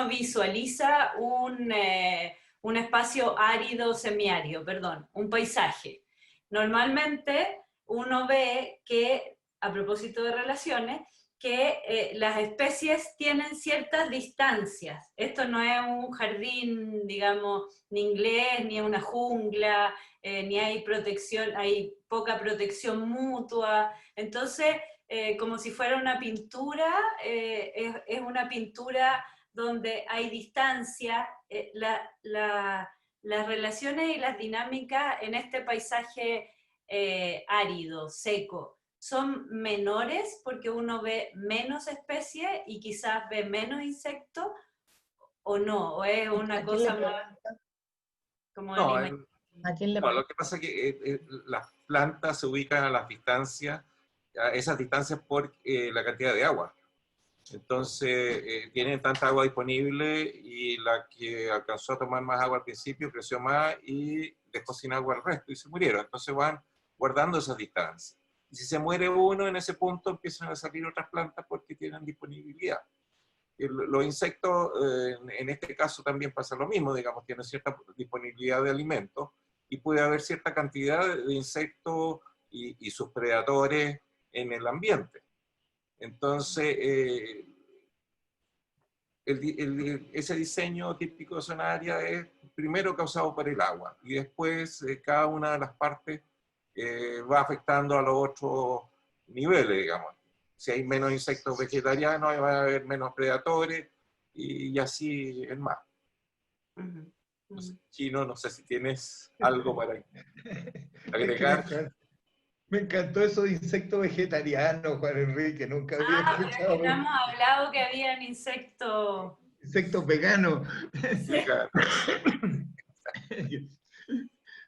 visualiza un espacio árido, semiárido, perdón, un paisaje, normalmente uno ve que, a propósito de relaciones, que las especies tienen ciertas distancias. Esto no es un jardín, digamos, ni inglés, ni una jungla, ni hay protección, hay poca protección mutua. Entonces, como si fuera una pintura, es una pintura donde hay distancia, las relaciones y las dinámicas en este paisaje árido, seco, son menores porque uno ve menos especies y quizás ve menos insectos, o no, o es una ¿A quién le cosa más pregunta? como de la No, imaginación. ¿A quién le no, lo pregunta? que pasa es que las plantas se ubican a las distancias, a esas distancias por la cantidad de agua. Entonces, tienen tanta agua disponible y la que alcanzó a tomar más agua al principio creció más y dejó sin agua al resto y se murieron. Entonces van guardando esas distancias. Y si se muere uno en ese punto, empiezan a salir otras plantas porque tienen disponibilidad. Los insectos, en este caso también pasa lo mismo, digamos, tienen cierta disponibilidad de alimentos y puede haber cierta cantidad de insectos y sus predadores en el ambiente. Entonces, ese diseño típico de zona área es primero causado por el agua y después cada una de las partes va afectando a los otros niveles, digamos. Si hay menos insectos vegetarianos, va a haber menos predadores y así es más. Ujú, No sé, ujú. Chino, no sé si tienes algo para Es que agregar. me encantó eso de insecto vegetariano, Juan Enrique. Nunca había Pero es que no escuchado hemos hablado que habían insectos. insectos veganos. Vegan.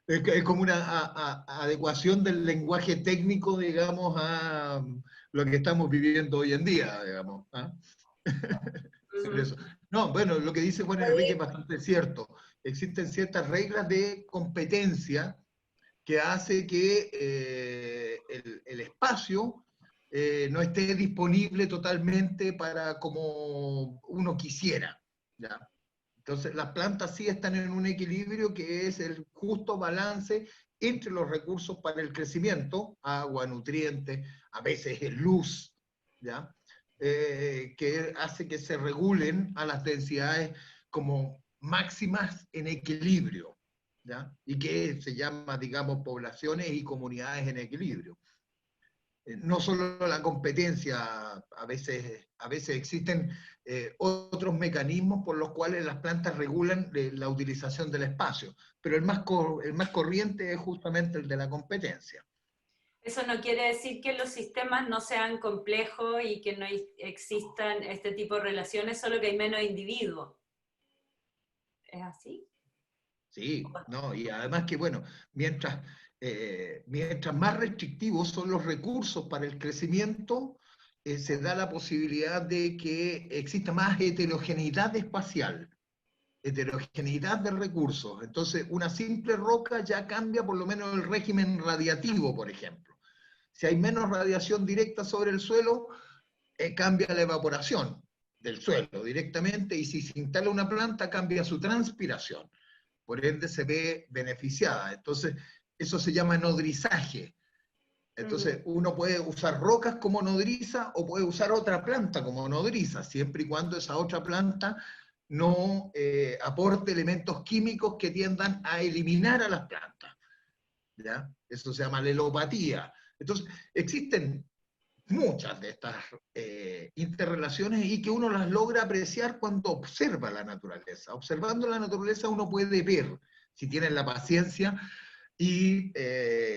Es como una adecuación del lenguaje técnico, digamos, a lo que estamos viviendo hoy en día, digamos. ¿Ah? Sobre Ujú. eso. No, bueno, lo que dice Juan Enrique es Oye, bastante cierto. Existen ciertas reglas de competencia que hace que el espacio no esté disponible totalmente para como uno quisiera, ¿ya? Entonces, las plantas sí están en un equilibrio que es el justo balance entre los recursos para el crecimiento, agua, nutrientes, a veces luz, ¿ya? Que hace que se regulen a las densidades como máximas en equilibrio, ¿ya? Y que se llama, digamos, poblaciones y comunidades en equilibrio. No solo la competencia, a veces existen otros mecanismos por los cuales las plantas regulan la utilización del espacio, pero el más corriente es justamente el de la competencia. Eso no quiere decir que los sistemas no sean complejos y que no existan este tipo de relaciones, solo que hay menos individuos. ¿Es así? Sí, no, y además que, bueno, mientras más restrictivos son los recursos para el crecimiento, se da la posibilidad de que exista más heterogeneidad espacial, heterogeneidad de recursos. Entonces, una simple roca ya cambia por lo menos el régimen radiativo, por ejemplo. Si hay menos radiación directa sobre el suelo, cambia la evaporación del suelo directamente, y si se instala una planta, cambia su transpiración. Por ende se ve beneficiada. Entonces, eso se llama nodrizaje. Entonces, uno puede usar rocas como nodriza o puede usar otra planta como nodriza, siempre y cuando esa otra planta no aporte elementos químicos que tiendan a eliminar a las plantas, ¿ya? Eso se llama alelopatía. Entonces, existen muchas de estas interrelaciones y que uno las logra apreciar cuando observa la naturaleza. Observando la naturaleza uno puede ver, si tiene la paciencia y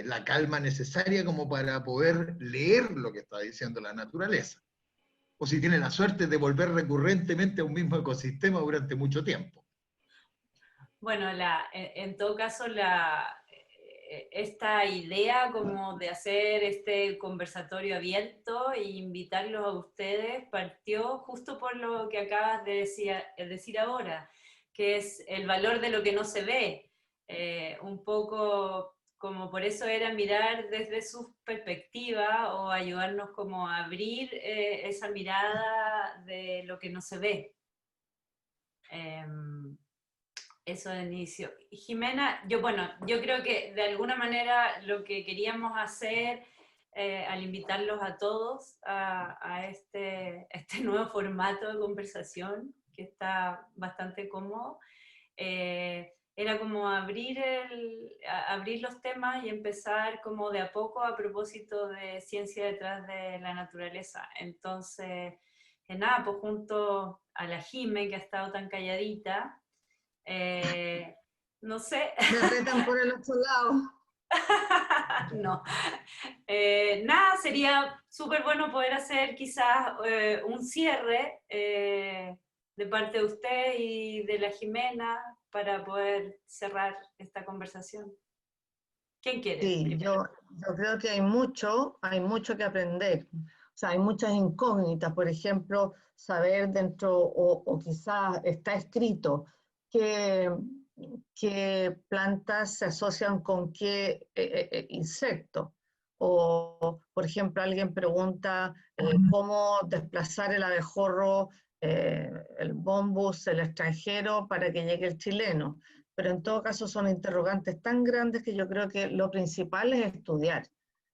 la calma necesaria como para poder leer lo que está diciendo la naturaleza. O si tiene la suerte de volver recurrentemente a un mismo ecosistema durante mucho tiempo. Bueno, en todo caso, esta idea como de hacer este conversatorio abierto e invitarlos a ustedes partió justo por lo que acabas de decir ahora, que es el valor de lo que no se ve. Un poco como por eso era mirar desde su perspectiva o ayudarnos como a abrir esa mirada de lo que no se ve. Eso de inicio. Jimena, yo creo que de alguna manera lo que queríamos hacer al invitarlos a todos a este nuevo formato de conversación, que está bastante cómodo, era como abrir los temas y empezar como de a poco a propósito de ciencia detrás de la naturaleza. Entonces, nada, pues junto a la Jime, que ha estado tan calladita, no sé. Me retan por el otro lado. No. Nada, sería súper bueno poder hacer quizás un cierre de parte de usted y de la Jimena para poder cerrar esta conversación. ¿Quién quiere? Sí, yo creo que hay mucho que aprender. O sea, hay muchas incógnitas, por ejemplo, saber dentro, o quizás está escrito, qué plantas se asocian con qué insecto. O, por ejemplo, alguien pregunta cómo desplazar el abejorro, el bombus, el extranjero, para que llegue el chileno. Pero en todo caso son interrogantes tan grandes que yo creo que lo principal es estudiar.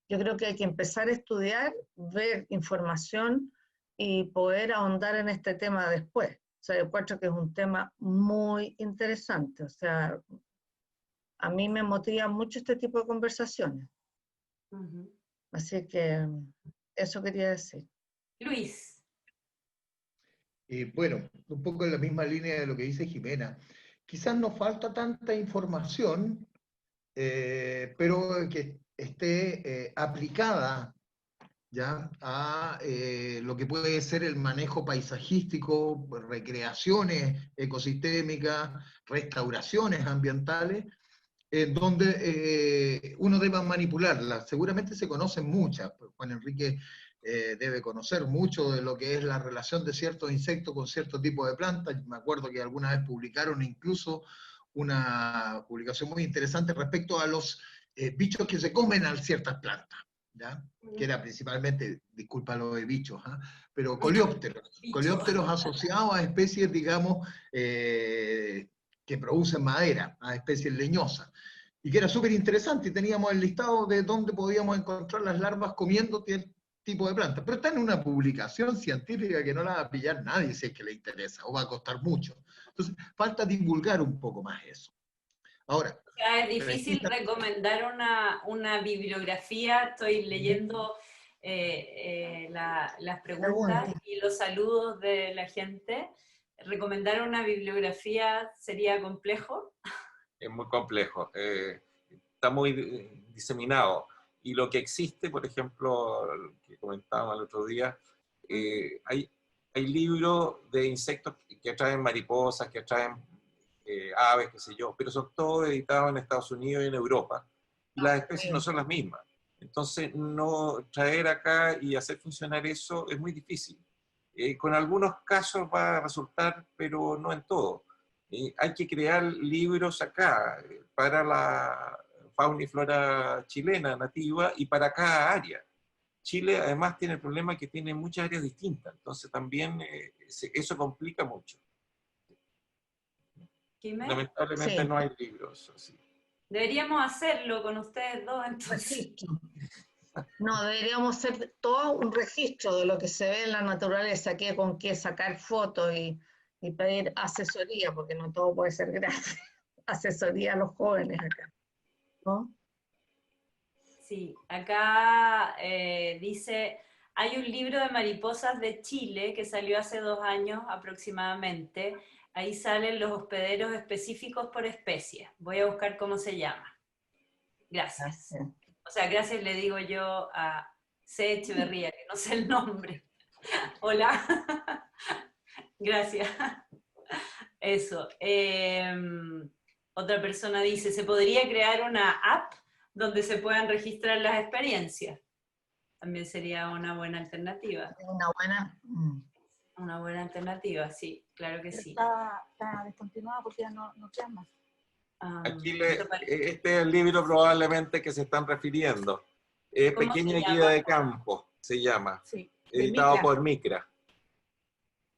Yo creo que hay que empezar a estudiar, ver información y poder ahondar en este tema después. O sea, yo encuentro que es un tema muy interesante. O sea, a mí me motiva mucho este tipo de conversaciones. Así que eso quería decir. Luis. Bueno, un poco en la misma línea de lo que dice Jimena. Quizás nos falta tanta información, pero que esté aplicada ¿ya? A lo que puede ser el manejo paisajístico, recreaciones ecosistémicas, restauraciones ambientales, en donde uno deba manipularlas. Seguramente se conocen muchas, Juan Enrique debe conocer mucho de lo que es la relación de ciertos insectos con cierto tipo de plantas. Me acuerdo que alguna vez publicaron incluso una publicación muy interesante respecto a los bichos que se comen a ciertas plantas, ¿ya? Que era principalmente, disculpa lo de bichos, ¿ah? Pero coleópteros asociados a especies, digamos, que producen madera, a especies leñosas. Y que era súper interesante, y teníamos el listado de dónde podíamos encontrar las larvas comiendo tipo de planta. Pero está en una publicación científica que no la va a pillar nadie si es que le interesa, o va a costar mucho. Entonces, falta divulgar un poco más eso. Ahora, o sea, es difícil recomendar una bibliografía. Estoy leyendo las preguntas y los saludos de la gente. ¿Recomendar una bibliografía sería complejo? Es muy complejo, está muy diseminado. Y lo que existe, por ejemplo, que comentábamos el otro día, hay libros de insectos que atraen mariposas, que atraen aves, qué sé yo, pero son todos editados en Estados Unidos y en Europa, y las especies no son las mismas. Entonces, no traer acá y hacer funcionar eso es muy difícil. Con algunos casos va a resultar, pero no en todo. Hay que crear libros acá para la fauna y flora chilena nativa y para cada área. Chile además tiene el problema que tiene muchas áreas distintas, entonces también eso complica mucho. Lamentablemente Sí. no hay libros así. Deberíamos hacerlo con ustedes dos, entonces. Registro. No, deberíamos hacer todo un registro de lo que se ve en la naturaleza, qué con qué sacar fotos y pedir asesoría, porque no todo puede ser gratis. Asesoría a los jóvenes acá, ¿no? Sí, acá dice, hay un libro de mariposas de Chile que salió hace 2 años aproximadamente. Ahí salen los hospederos específicos por especie. Voy a buscar cómo se llama. Gracias. O sea, gracias le digo yo a C. Echeverría, que no sé el nombre. Hola. Gracias. Eso. Otra persona dice, ¿se podría crear una app donde se puedan registrar las experiencias? También sería una buena alternativa. Una buena. Una buena alternativa, sí, claro que sí. Está descontinuada porque ya no quedan más. Aquí este es el libro probablemente que se están refiriendo. Pequeña guía de campo, se llama. Sí, editado por Micra.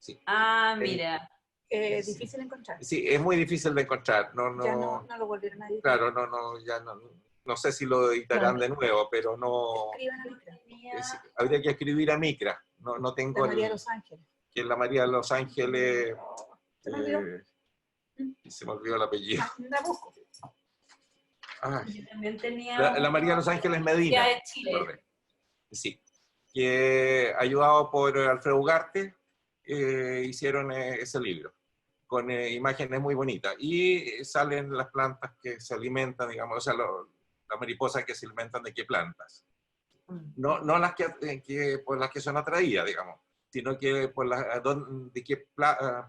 Sí. Ah, mira. Difícil de encontrar. Sí, es muy difícil de encontrar. Ya no lo volvieron a editar. Claro, ya no sé si lo editarán de nuevo, pero no. Escriban a Micra. Habría que escribir a Micra. No tengo la María de Los Ángeles. Que es la María de Los Ángeles. Se me olvidó el apellido. La busco. Yo también tenía la María de Los Ángeles Medina. de Chile. Sí. Que ayudado por Alfredo Ugarte, hicieron ese libro con imágenes muy bonitas. Y salen las plantas que se alimentan, digamos, o sea, las mariposas que se alimentan de qué plantas. No las que por las que son atraídas, digamos, sino que por de qué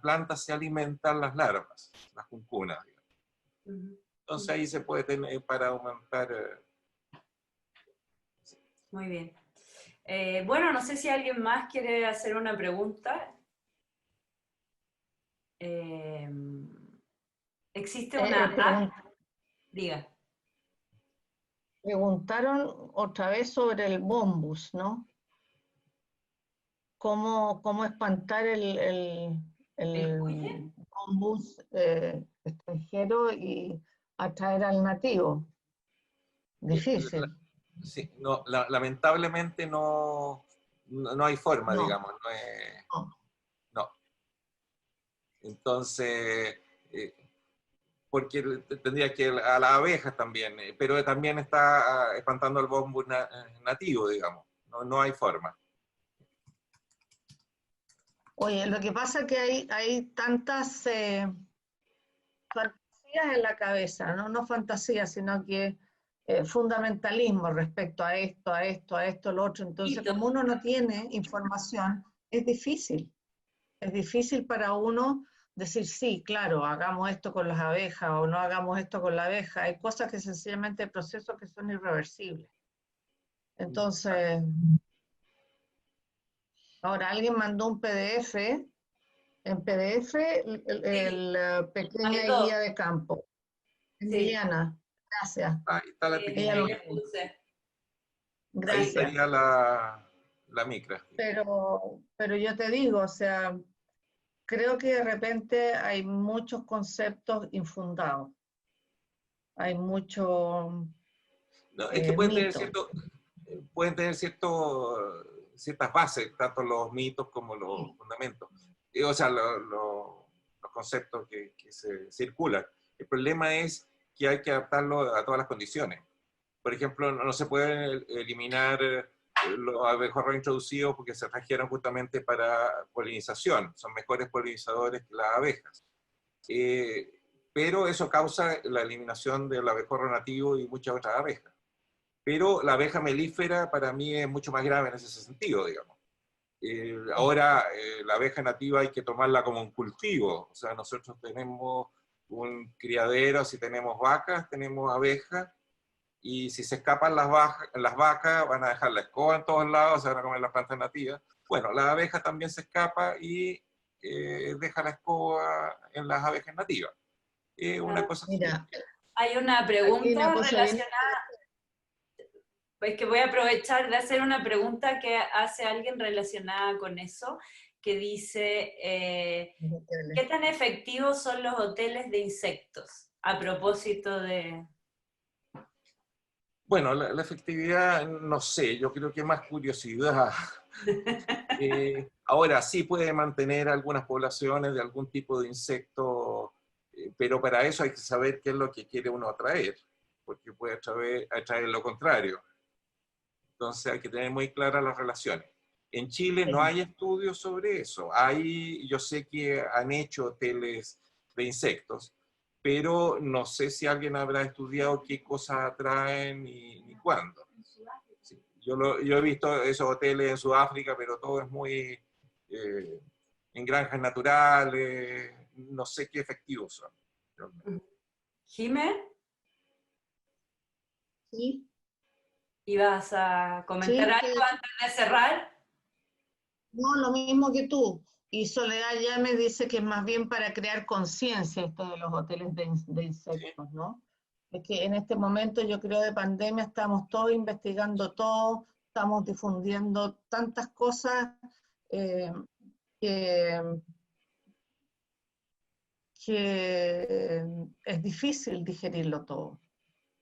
plantas se alimentan las larvas, las cuncunas. Entonces ahí se puede tener para aumentar. Muy bien. Bueno, no sé si alguien más quiere hacer una pregunta. ¿Existe una app? Diga. Preguntaron otra vez sobre el bombus, ¿no? ¿Cómo espantar el bombus extranjero y atraer al nativo? Difícil. Sí, no, lamentablemente no hay forma, digamos. No. Entonces, porque tendría que a las abejas también, pero también está espantando al bombus nativo, digamos. No hay forma. Oye, lo que pasa es que hay tantas fantasías en la cabeza, no fantasías, sino que fundamentalismo respecto a esto, lo otro. Entonces, como uno no tiene información, es difícil. Es difícil para uno decir, sí, claro, hagamos esto con las abejas o no hagamos esto con la abeja. Hay cosas que sencillamente, procesos que son irreversibles. Entonces, ahora alguien mandó un PDF, en PDF, el pequeña guía de campo. Emiliana, gracias. Ahí está la pequeña guía. Ahí Gracias. estaría la micra. Pero yo te digo, o sea, creo que de repente hay muchos conceptos infundados. Hay mucho No, es que pueden tener mito. ciertas bases, tanto los mitos como los fundamentos. O sea, los conceptos que se circulan. El problema es que hay que adaptarlo a todas las condiciones. Por ejemplo, no se pueden eliminar los abejorros introducidos porque se trajeron justamente para polinización. Son mejores polinizadores que las abejas. Pero eso causa la eliminación del abejorro nativo y muchas otras abejas. Pero la abeja melífera para mí es mucho más grave en ese sentido, digamos. Ahora, la abeja nativa hay que tomarla como un cultivo. O sea, nosotros tenemos un criadero, si tenemos vacas, tenemos abejas, y si se escapan las vacas, van a dejar la escoba en todos lados, se van a comer las plantas nativas. Bueno, la abeja también se escapa y deja la escoba en las abejas nativas. Una cosa así. Mira, Hay una aquí hay pregunta una cosa bien relacionada, pues que voy a aprovechar de hacer una pregunta que hace alguien relacionada con eso, que dice, ¿qué tan efectivos son los hoteles de insectos? A propósito de... Bueno, la efectividad, no sé, yo creo que es más curiosidad. Ahora sí puede mantener algunas poblaciones de algún tipo de insecto, pero para eso hay que saber qué es lo que quiere uno atraer, porque puede atraer lo contrario. Entonces hay que tener muy claras las relaciones. En Chile no hay estudios sobre eso. Yo sé que han hecho hoteles de insectos, pero no sé si alguien habrá estudiado qué cosas atraen ni cuándo. Sí, yo he visto esos hoteles en Sudáfrica, pero todo es muy en granjas naturales, no sé qué efectivos son. Jimé, Sí, ¿ibas a comentar sí, algo antes de cerrar? no, lo mismo que tú. Y Soledad ya me dice que es más bien para crear conciencia esto de los hoteles de insectos, ¿no? Es que en este momento yo creo de pandemia estamos todos investigando todo, estamos difundiendo tantas cosas eh, que, que es difícil digerirlo todo.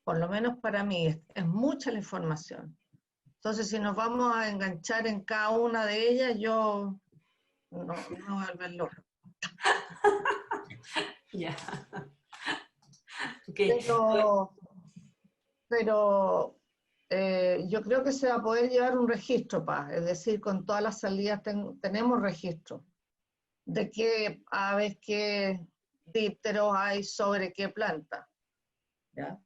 Por lo menos para mí es mucha la información. Entonces, si nos vamos a enganchar en cada una de ellas, yo no me voy a volver loca. Ya. Ok. Pero yo creo que se va a poder llevar un registro, es decir, con todas las salidas tenemos registro de qué aves, qué dípteros hay sobre qué planta. ¿Ya?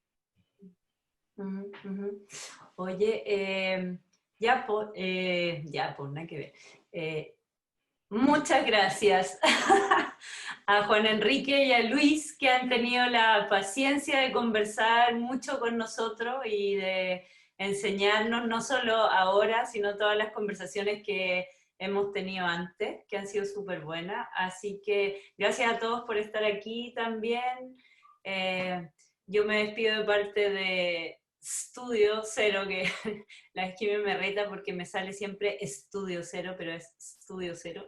Ujú, ujú. Oye, ya por nada que ver. Muchas gracias a Juan Enrique y a Luis, que han tenido la paciencia de conversar mucho con nosotros y de enseñarnos, no solo ahora, sino todas las conversaciones que hemos tenido antes, que han sido súper buenas. Así que gracias a todos por estar aquí también. Yo me despido de parte de Estudio Cero, que la esquina me reta porque me sale siempre Estudio Cero, pero es Estudio Cero.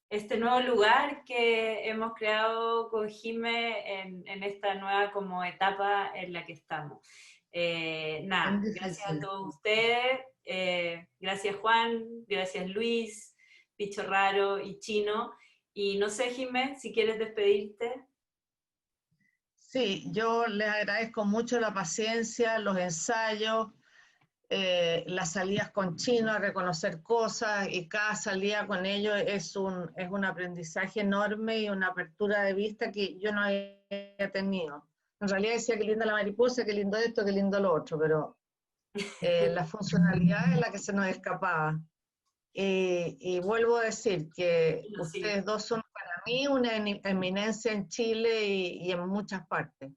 Este nuevo lugar que hemos creado con Jime en esta nueva como etapa en la que estamos. Nada, gracias a todos ustedes, gracias Juan, gracias Luis, Bicho Raro y Chino. Y no sé, Jime, si quieres despedirte. Sí, yo les agradezco mucho la paciencia, los ensayos, las salidas con Chino a reconocer cosas, y cada salida con ellos es un aprendizaje enorme y una apertura de vista que yo no había tenido. En realidad decía qué linda la mariposa, qué lindo esto, qué lindo lo otro, pero la funcionalidad es la que se nos escapaba. Y vuelvo a decir que ustedes dos son para mí una eminencia en Chile y en muchas partes.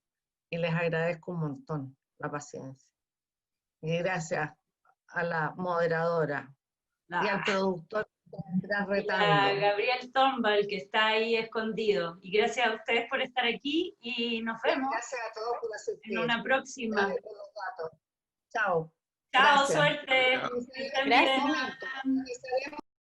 Y les agradezco un montón la paciencia. Y gracias a la moderadora y al productor Gran a retablo. Gabriel Tombal, que está ahí escondido. Y gracias a ustedes por estar aquí y nos vemos Gracias a todos por asistir. en una próxima. Gracias por los datos. Chao. Chao, Gracias. suerte. Chao. Que estén Gracias. bien. Estaremos